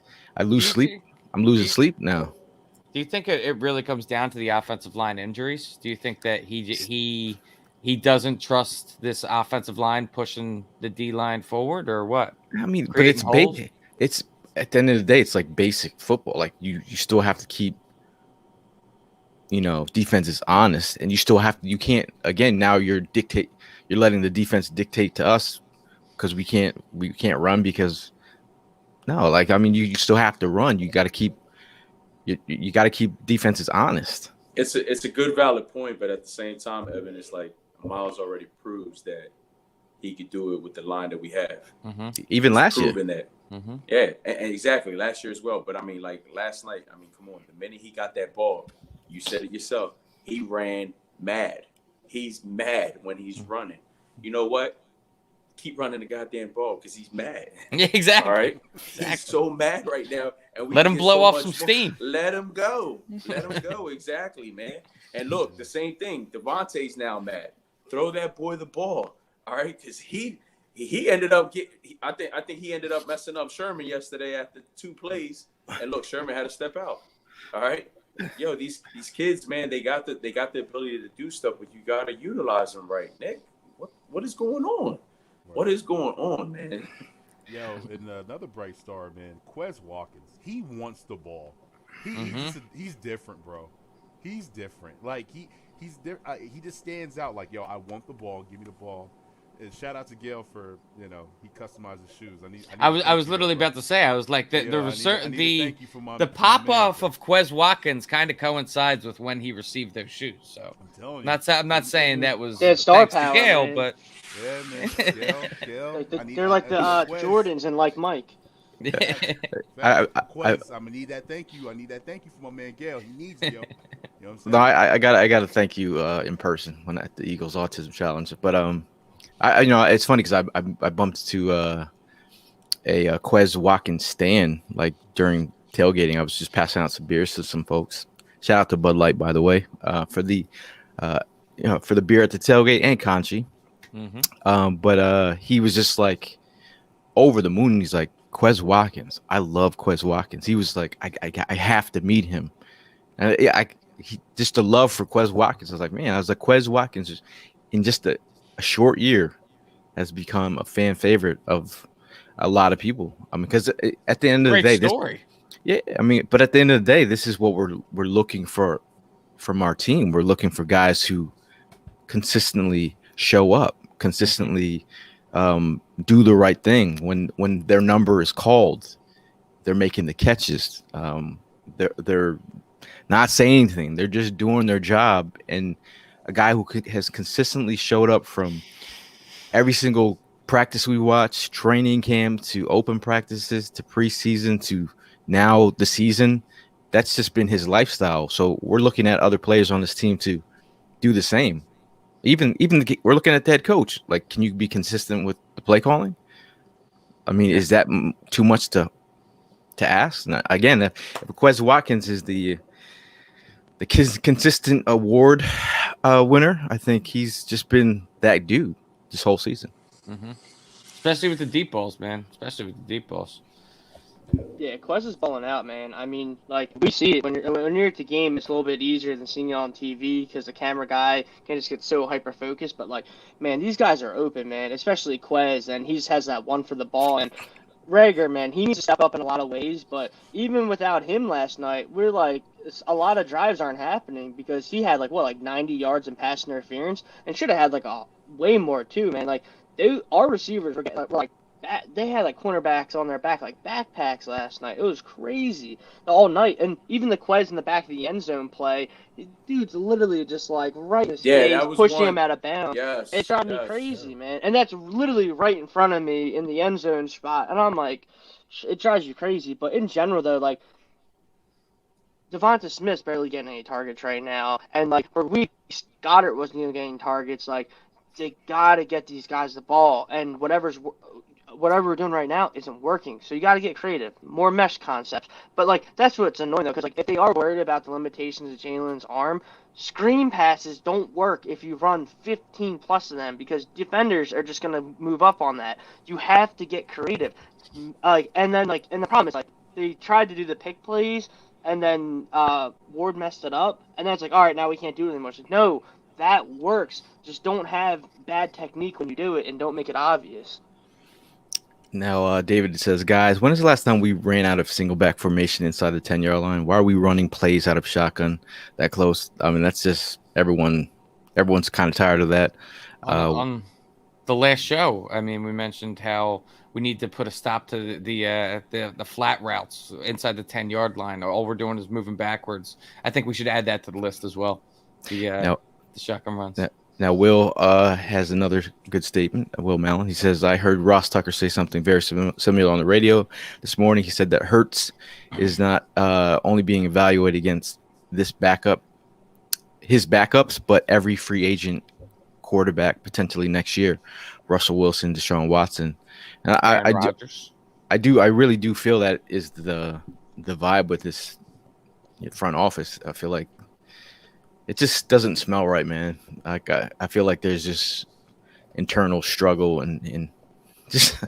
lose sleep. I'm losing sleep now. Do you think it really comes down to the offensive line injuries? Do you think that he doesn't trust this offensive line pushing the D line forward, or what? I mean, but it's basic. It's at the end of the day, it's like basic football. Like you still have to keep defense is honest, and you still have to. You can't. Again, now you're letting the defense dictate to us because we can't run because no, like I mean, you still have to run. You got to keep you got to keep defenses honest. It's a good valid point, but at the same time, Evan, it's like Miles already proves that he could do it with the line that we have. Even last year. That. Yeah, and exactly. Last year as well. But I mean, like last night, I mean, come on. The minute he got that ball, you said it yourself. He ran mad. He's mad when he's running. You know what? Keep running the goddamn ball because he's mad. Yeah, exactly. All right? Exactly. He's so mad right now. And we let him blow so off some steam. Let him go. Let him go. Exactly, man. And look, the same thing. Devontae's now mad. Throw that boy the ball. All right? Because he ended up I think he ended up messing up Sherman yesterday after 2 plays. And look, Sherman had to step out. All right? Yo, these kids, man, they got the ability to do stuff, but you gotta utilize them right. Nick, what is going on? What is going on, man? Yo, and another bright star, man, Quez Watkins. He wants the ball. He's different, bro. He's different. Like he just stands out. Like, yo, I want the ball. Give me the ball. And shout out to Gail for he customized his shoes. I was literally about to say, I was like, there was the pop off of Quez Watkins kind of coincides with when he received those shoes. So I'm not saying that was star thanks power, to Gail, man. but yeah, man, Gail. They're like the Jordans and like Mike. I'm gonna need that thank you. I need that thank you from my man Gail. He needs it, yo. You know what I'm saying? No, I gotta thank you in person when at the Eagles Autism Challenge. But it's funny because I bumped to a Quez Watkins stand like during tailgating. I was just passing out some beers to some folks. Shout out to Bud Light, by the way, for the beer at the tailgate and Conchi. But he was just like over the moon. He's like, Quez Watkins. I love Quez Watkins. He was like, I have to meet him. And just the love for Quez Watkins. I was like, man, Quez Watkins in just a short year has become a fan favorite of a lot of people. I mean, because at the end of the day, but at the end of the day, this is what we're looking for from our team. We're looking for guys who consistently show up, consistently do the right thing when their number is called. They're making the catches. They're not saying anything. They're just doing their job. And a guy who has consistently showed up from every single practice we watch, training camp to open practices to preseason to now the season, that's just been his lifestyle. So we're looking at other players on this team to do the same. Even we're looking at the head coach. Like, can you be consistent with the play calling? I mean, is that too much to ask? Now, again, if Quez Watkins is the consistent award winner, I think he's just been that dude this whole season. Especially with the deep balls, man. Especially with the deep balls. Yeah, Quez is balling out, man. I mean, like, we see it. When you're at the game, it's a little bit easier than seeing it on TV because the camera guy can just get so hyper-focused. But, like, man, these guys are open, man, especially Quez, and he just has that one for the ball. And Rager, man, he needs to step up in a lot of ways. But even without him last night, we're like, a lot of drives aren't happening because he had, like 90 yards in pass interference and should have had, like, a way more, too, man. Like, our receivers were like, they had like cornerbacks on their back, like backpacks last night. It was crazy all night. And even the Quez in the back of the end zone play, dude's literally just like right in his face, pushing him out of bounds. Yes, it's driving me crazy, man. And that's literally right in front of me in the end zone spot. And I'm like, it drives you crazy. But in general, though, like, Devonta Smith's barely getting any targets right now. And like for weeks, Goddard wasn't even getting targets. Like, they got to get these guys the ball. And whatever we're doing right now isn't working. So you got to get creative, more mesh concepts. But, like, that's what's annoying, though, because, like, if they are worried about the limitations of Jalen's arm, screen passes don't work if you run 15+ of them because defenders are just going to move up on that. You have to get creative. And the problem is, like, they tried to do the pick plays, and then Ward messed it up, and then it's like, all right, now we can't do it anymore. It's like, no, that works. Just don't have bad technique when you do it and don't make it obvious. Now, David says, guys, when is the last time we ran out of single back formation inside the 10-yard line? Why are we running plays out of shotgun that close? I mean, that's just everyone's kind of tired of that. On the last show, I mean, we mentioned how we need to put a stop to the flat routes inside the 10-yard line. All we're doing is moving backwards. I think we should add that to the list as well. The shotgun runs. Now, Will has another good statement. Will Mallon. He says, I heard Ross Tucker say something very similar on the radio this morning. He said that Ertz is not only being evaluated against his backups, but every free agent quarterback potentially next year. Russell Wilson, Deshaun Watson. And I really do feel that is the vibe with this front office. I feel like it just doesn't smell right, man. Like I feel like there's just internal struggle and just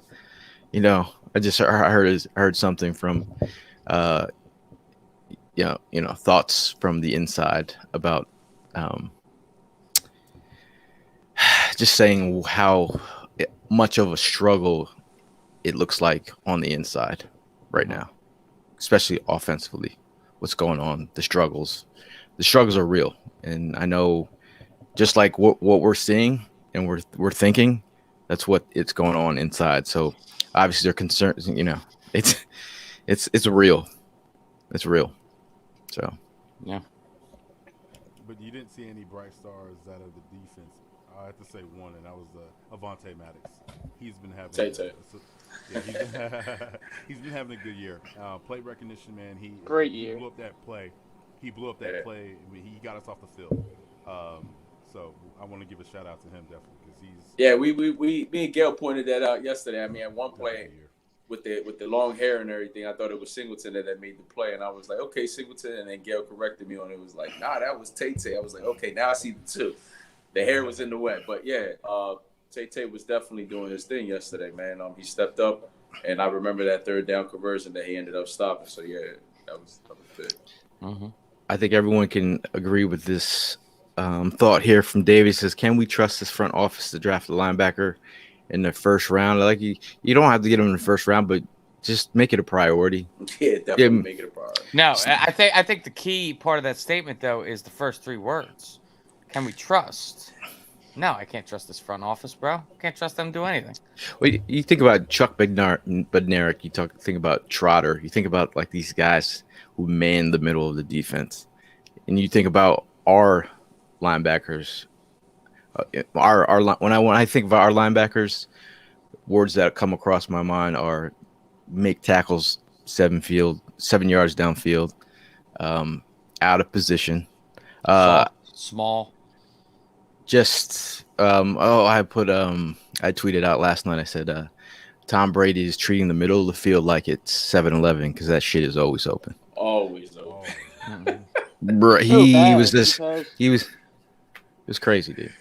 I just heard something from thoughts from the inside about just saying how much of a struggle it looks like on the inside right now, especially offensively. What's going on? The struggles are real, and I know, just like what we're seeing and we're thinking, that's what it's going on inside. So obviously they're concerned. It's real. It's real. So yeah. But you didn't see any bright stars out of the defense. I have to say one, and that was Avonte Maddox. He's been having he's been having a good year. Play recognition, man. Great year. He blew up that play. Play. I mean, he got us off the field. So I want to give a shout out to him definitely because he's. Yeah, me and Gail pointed that out yesterday. I mean, at one play with the long hair and everything, I thought it was Singleton that made the play, and I was like, okay, Singleton, and then Gail corrected me on it. It was like, nah, that was Tate. I was like, okay, now I see the two. The hair was in the way, but yeah, Tate was definitely doing his thing yesterday, man. He stepped up, and I remember that third down conversion that he ended up stopping. So yeah, that was big. Mm-hmm. I think everyone can agree with this thought here from David. He says, can we trust this front office to draft a linebacker in the first round? Like you don't have to get him in the first round, but just make it a priority. Yeah, definitely make it a priority. No, I think the key part of that statement though is the first three words. Can we trust? No, I can't trust this front office, bro. Can't trust them to do anything. Well, you think about Chuck Bednarik, you think about Trotter, you think about like these guys who man the middle of the defense, and you think about our linebackers. When I think of our linebackers, words that come across my mind are make tackles 7 yards downfield, out of position, small. Just I tweeted out last night. I said Tom Brady is treating the middle of the field like it's 7-Eleven because that shit is always open. Always open. Bro, he was crazy, dude.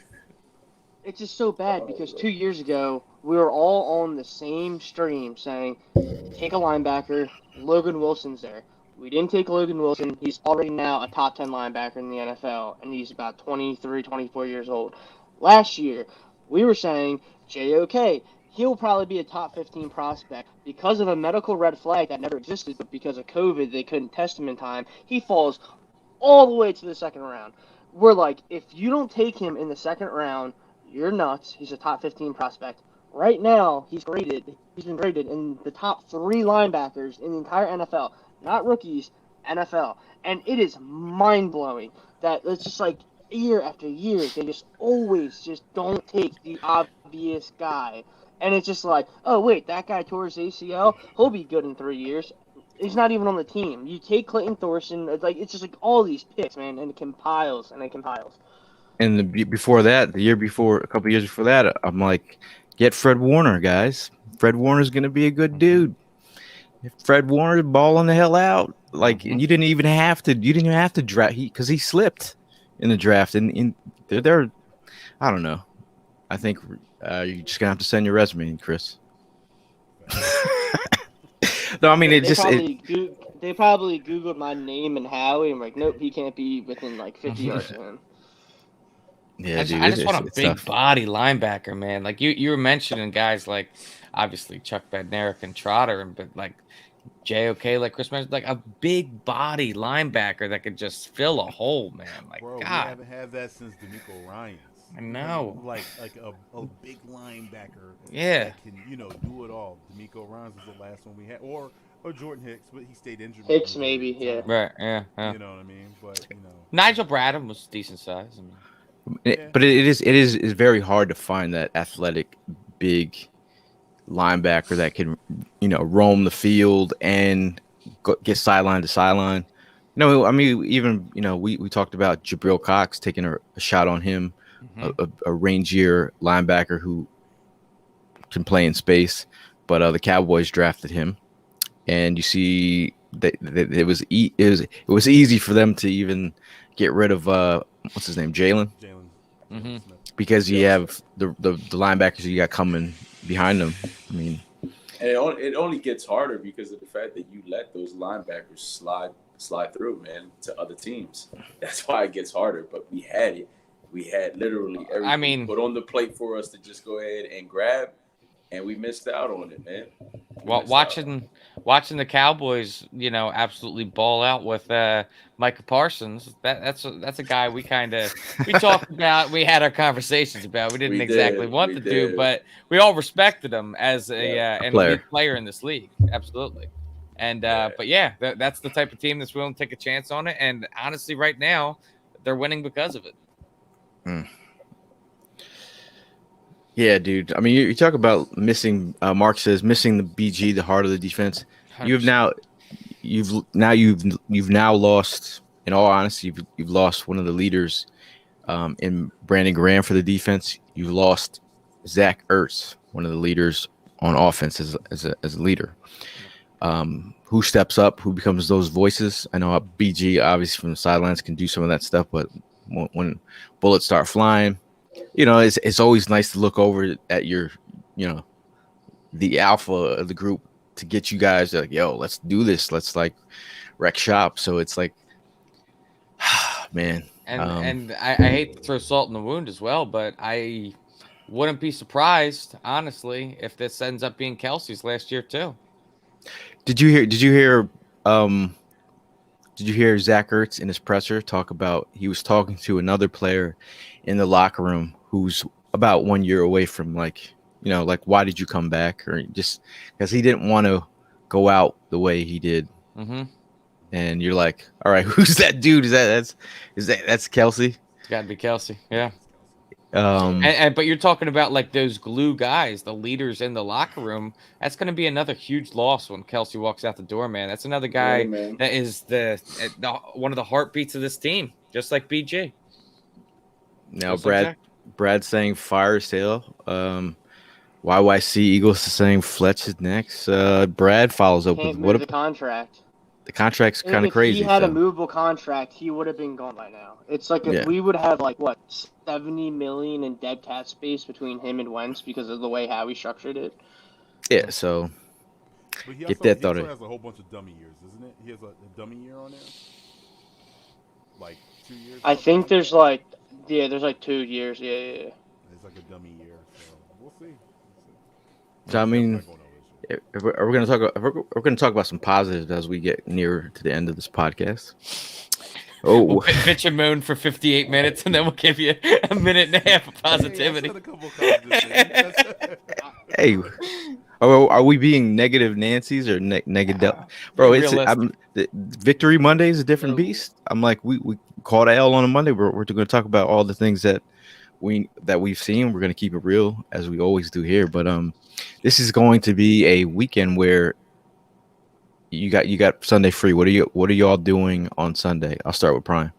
It's just so bad because 2 years ago we were all on the same stream saying, take a linebacker. Logan Wilson's there. We didn't take Logan Wilson. He's already now a top 10 linebacker in the NFL, and he's about 23, 24 years old. Last year, we were saying, JOK, he'll probably be a top 15 prospect. Because of a medical red flag that never existed, but because of COVID, they couldn't test him in time, he falls all the way to the second round. We're like, if you don't take him in the second round, you're nuts. He's a top 15 prospect. Right now, he's been graded in the top 3 linebackers in the entire NFL. Not rookies, NFL. And it is mind-blowing that it's just like year after year, they just always just don't take the obvious guy. And it's just like, oh, wait, that guy tore his ACL? He'll be good in 3 years. He's not even on the team. You take Clayton Thorson. It's just like all these picks, man, and it compiles. And before that, a couple years before that, I'm like, get Fred Warner, guys. Fred Warner's going to be a good dude. If Fred Warner balling the hell out, like, and you didn't even have to draft because he slipped in the draft, and they're I don't know. I think you're just gonna have to send your resume in, Chris. No, I mean they probably Googled my name and Howie. I'm like, nope, he can't be within like 50 yards of him. Yeah, I just want a big body linebacker, man. Like you were mentioning guys like obviously Chuck Bednarik and Trotter, but like JOK, like Chris mentioned, like a big body linebacker that could just fill a hole, man. Like, Bro, we God, haven't had that since D'Amico Ryans. I know. Like a big linebacker Yeah. that can, do it all. D'Amico Ryans was the last one we had. Or Jordan Hicks, but he stayed injured. Hicks, maybe, yeah. Right, yeah. You know what I mean? But, Nigel Bradham was decent size. I mean, But it is very hard to find that athletic, big linebacker that can, roam the field and get sideline to sideline. I mean, even we talked about Jabril Cox taking a shot on him, a rangier linebacker who can play in space, but the Cowboys drafted him, and you see that it was easy for them to even get rid of what's his name, Jalen, because you have the linebackers you got coming behind them. I mean, and it only gets harder because of the fact that you let those linebackers slide through, man, to other teams. That's why it gets harder. But we had it. We had literally everything put on the plate for us to just go ahead and grab, and we missed out on it, man. Well, watching the Cowboys, absolutely ball out with Micah Parsons. That's a guy we talked about. We had our conversations about. We didn't exactly want to do, but we all respected him as an elite player in this league. Absolutely. And but yeah, that's the type of team that's willing to take a chance on it. And honestly, right now, they're winning because of it. Yeah, dude. I mean, you talk about missing. Mark says missing the BG, the heart of the defense. 100%. You've now lost. In all honesty, you've lost one of the leaders in Brandon Graham for the defense. You've lost Zach Ertz, one of the leaders on offense as a leader. Who steps up? Who becomes those voices? I know BG obviously from the sidelines can do some of that stuff, but when bullets start flying, it's always nice to look over at your, the alpha of the group to get you guys like, yo, let's do this. Let's like wreck shop. So it's like, man. And I hate to throw salt in the wound as well, but I wouldn't be surprised, honestly, if this ends up being Kelsey's last year too. Did you hear Zach Ertz in his presser talk about he was talking to another player in the locker room who's about 1 year away from like why did you come back, or just because he didn't want to go out the way he did. And you're like, all right, who's that dude? That's Kelsey? It's got to be Kelsey. Yeah. But you're talking about like those glue guys, the leaders in the locker room. That's going to be another huge loss when Kelsey walks out the door, man. That's another guy that is the one of the heartbeats of this team, just like BG. Now, Brad's saying fire sale. YYC Eagles is saying Fletch is next. Brad follows up with what the contract. The contract's kind of crazy. If he had a movable contract, he would have been gone by now. It's like we would have like what, $70 million in dead cap space between him and Wentz because of the way Howie structured it. Yeah, so get that thought. He also has a whole bunch of dummy years, isn't it? He has a dummy year on there, like 2 years. I think there's like 2 years. Yeah. It's like a dummy year, so we'll see. So I mean, we're going to talk about some positives as we get nearer to the end of this podcast. Oh, we'll bitch and moan for 58 minutes, and then we'll give you a minute and a half of positivity. Hey, are we being negative Nancy's or negative? Bro, Victory Monday is a different beast. I'm like, we called L on a Monday. We're going to talk about all the things that we've seen. We're going to keep it real as we always do here. But this is going to be a weekend where you got Sunday free. What are y'all doing on Sunday? I'll start with Prime.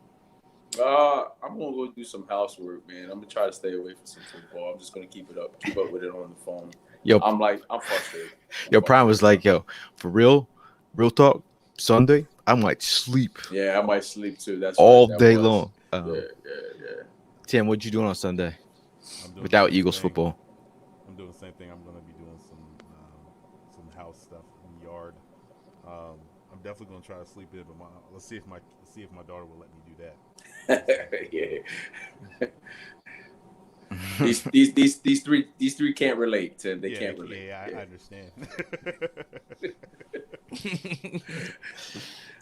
I'm gonna go do some housework, man. I'm gonna try to stay away from some football. I'm just gonna keep up with it on the phone. I'm frustrated. Prime was like, yo, for real talk, Sunday, I might sleep. Yeah, I might sleep too. That's all day long. Yeah. Tim, what you doing on Sunday without Eagles football? I'm doing the same thing. I'm gonna be doing some house stuff in the yard. I'm definitely gonna try to sleep in, but let's see if my daughter will let me do that. Yeah. These three can't relate. Tim. They can't relate. Yeah, I understand.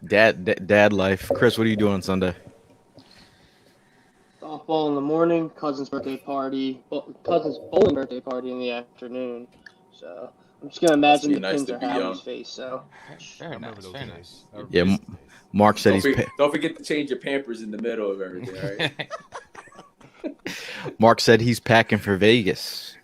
Dad life. Chris, what are you doing on Sunday? Softball in the morning, cousin's birthday party, cousin's bowling birthday party in the afternoon. So I'm just gonna imagine the nice pins to are be Howie's young. face. So Very I remember nice. those Very days. nice. I remember Yeah, those days. Mark said Don't forget to change your Pampers in the middle of everything. All right. Mark said he's packing for Vegas.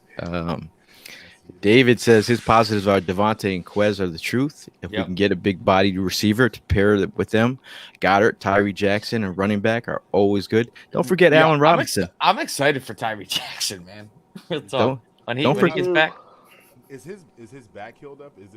David says his positives are Devontae and Quez are the truth. If we Yep. can get a big bodied receiver to pair with them, Goddard, Tyree Jackson, and running back are always good. Don't forget Yeah, Allen Robinson. I'm excited for Tyree Jackson, man. Real talk. When he don't when he gets back. Is his back healed up? Is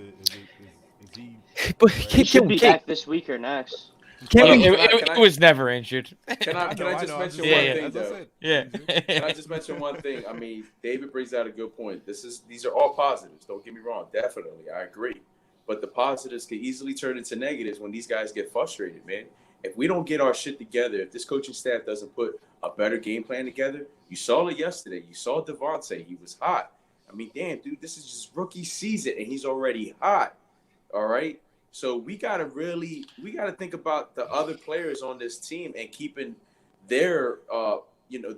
he? But he should be back this week or next. It was never injured. Can I just mention one Yeah, thing though? Yeah. Can I just mention one thing? I mean, David brings out a good point. These are all positives. Don't get me wrong. Definitely, I agree. But the positives can easily turn into negatives when these guys get frustrated, man. If we don't get our shit together, if this coaching staff doesn't put a better game plan together, you saw it yesterday. You saw Devontae. He was hot. I mean, damn, dude, this is just rookie season, and he's already hot. All right? So we gotta think about the other players on this team and keeping their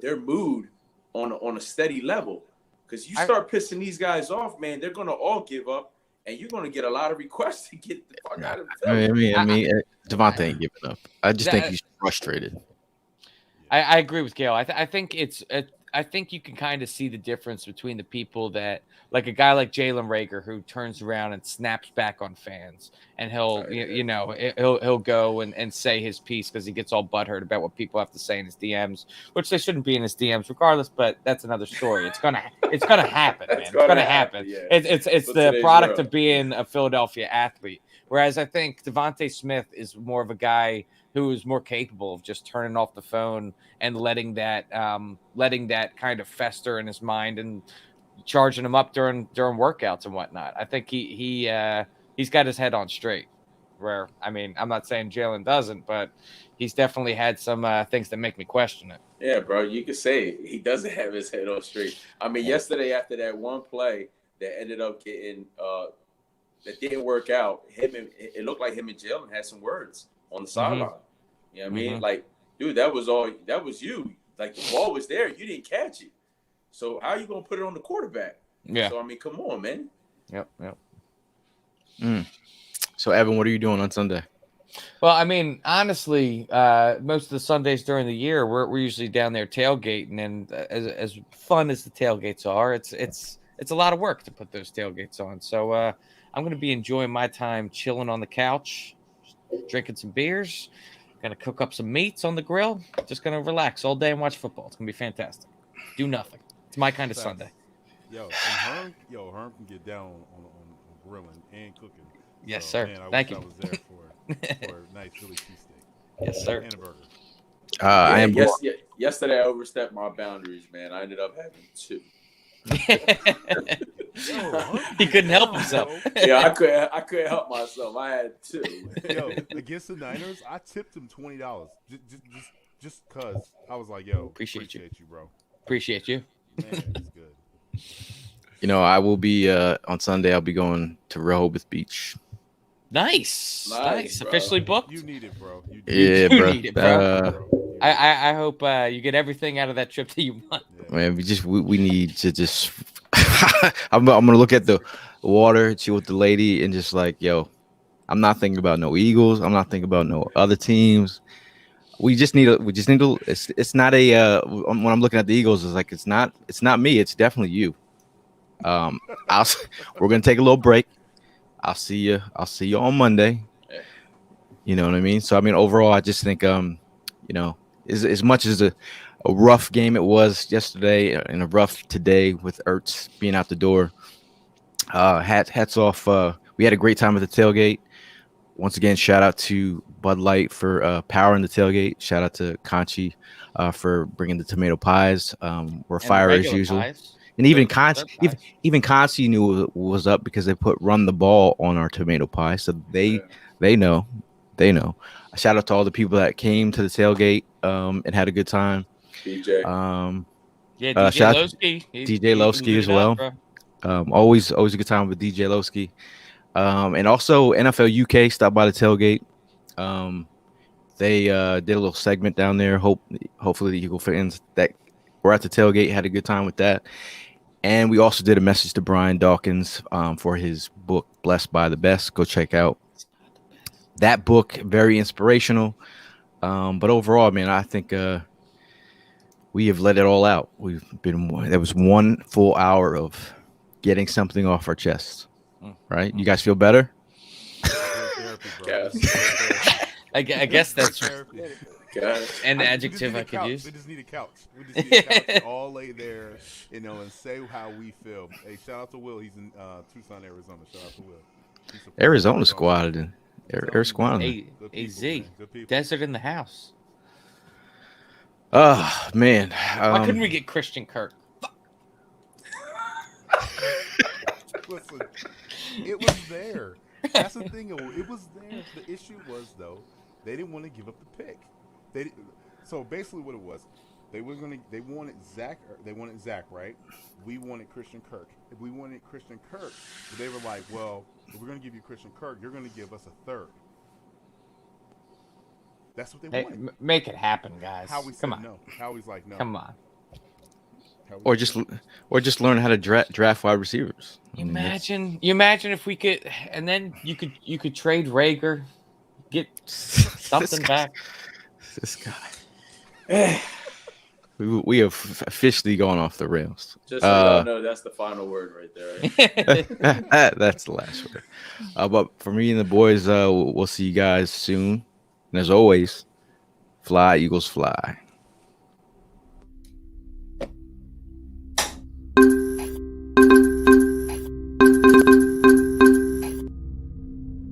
their mood on a steady level. Because you start pissing these guys off, man, they're gonna all give up, and you're gonna get a lot of requests to get the fuck out of them. I mean, Devontae ain't giving up. I just think he's frustrated. I agree with Gail. I think I think you can kind of see the difference between the people that, like a guy like Jalen Reagor, who turns around and snaps back on fans, and he'll go and say his piece because he gets all butthurt about what people have to say in his DMs, which they shouldn't be in his DMs regardless. But that's another story. It's gonna happen, man. It's gonna happen. Yeah. It's the product of being a Philadelphia athlete. Whereas I think Devontae Smith is more of a guy who is more capable of just turning off the phone and letting that kind of fester in his mind and charging him up during workouts and whatnot. I think he's got his head on straight. Where, I mean, I'm not saying Jalen doesn't, but he's definitely had some things that make me question it. Yeah, bro, you could say he doesn't have his head on straight. I mean, yesterday after that one play that ended up getting that didn't work out, it looked like him and Jalen had some words on the sideline. You know what I mean? Like, dude, that was you. Like, the ball was there. You didn't catch it. So how are you going to put it on the quarterback? Yeah. So, I mean, come on, man. Yep. So, Evan, what are you doing on Sunday? Well, I mean, honestly, most of the Sundays during the year, we're usually down there tailgating, and as fun as the tailgates are, it's a lot of work to put those tailgates on. So I'm going to be enjoying my time chilling on the couch, drinking some beers, going to cook up some meats on the grill, just going to relax all day and watch football. It's going to be fantastic. Do nothing. It's my kind of Sunday. Herm can get down on grilling and cooking. Yes, so, sir. Man, Thank you. I was there for a nice Philly cheesesteak. Yes, sir. And a burger. Yesterday I overstepped my boundaries, man. I ended up having 2. He couldn't help himself. Yeah, I couldn't help myself. I had 2. Yo, against the Niners, I tipped him $20 just cause I was like, yo, appreciate you, bro. Appreciate you. Man, it's good. You know, I will be on Sunday. I'll be going to Rehoboth Beach. Nice. Bro. Officially booked. You need it, bro. You need it, bro. I hope you get everything out of that trip that you want. Yeah. Man, we need to just. I'm gonna look at the water, chill with the lady, and just like, yo, I'm not thinking about no Eagles. I'm not thinking about no other teams. We just need to. It's not a. When I'm looking at the Eagles, it's like it's not me. It's definitely you. We're gonna take a little break. I'll see you on Monday. You know what I mean? So I mean, overall, I just think as much as a rough game it was yesterday and a rough today with Ertz being out the door. Hats off. We had a great time at the tailgate. Once again, shout out to Bud Light for powering the tailgate. Shout out to Conchi for bringing the tomato pies. We're fire as usual. Pies. And even Conci knew it was up because they put run the ball on our tomato pie. So they know. Shout out to all the people that came to the tailgate and had a good time. DJ. Yeah, DJ shout out to Lowski. DJ Lowski as well. Always a good time with DJ Lowski. And also NFL UK stopped by the tailgate. They did a little segment down there. Hopefully the Eagle fans that were at the tailgate had a good time with that. And we also did a message to Brian Dawkins for his book, Blessed by the Best. Go check out that book. Very inspirational. But overall, man, I think we have let it all out. There was 1 full hour of getting something off our chests. Right? You guys feel better? Therapy, bro. I guess that's therapy. an adjective I could use. We just need a couch. We just need a couch to all lay there, and say how we feel. Hey, shout out to Will. He's in Tucson, Arizona. Shout out to Will. Arizona squad. Squad. AZ. Desert in the house. Oh, man. Why couldn't we get Christian Kirk? Listen, it was there. That's the thing. It was there. The issue was, though, they didn't want to give up the pick. So basically, what it was, they wanted Zach. They wanted Zach, right? We wanted Christian Kirk. If we wanted Christian Kirk, they were like, well, if we're going to give you Christian Kirk, you're going to give us a third. That's what they wanted. Make it happen, guys. Howie said no. Howie's like, no. Come on. Or just learn how to draft wide receivers. Imagine if we could, and then you could trade Rager, get something back. This guy. We have officially gone off the rails. Just so y'all know, that's the final word right there. Right? That's the last word. But for me and the boys, we'll see you guys soon. And as always, fly, Eagles, fly.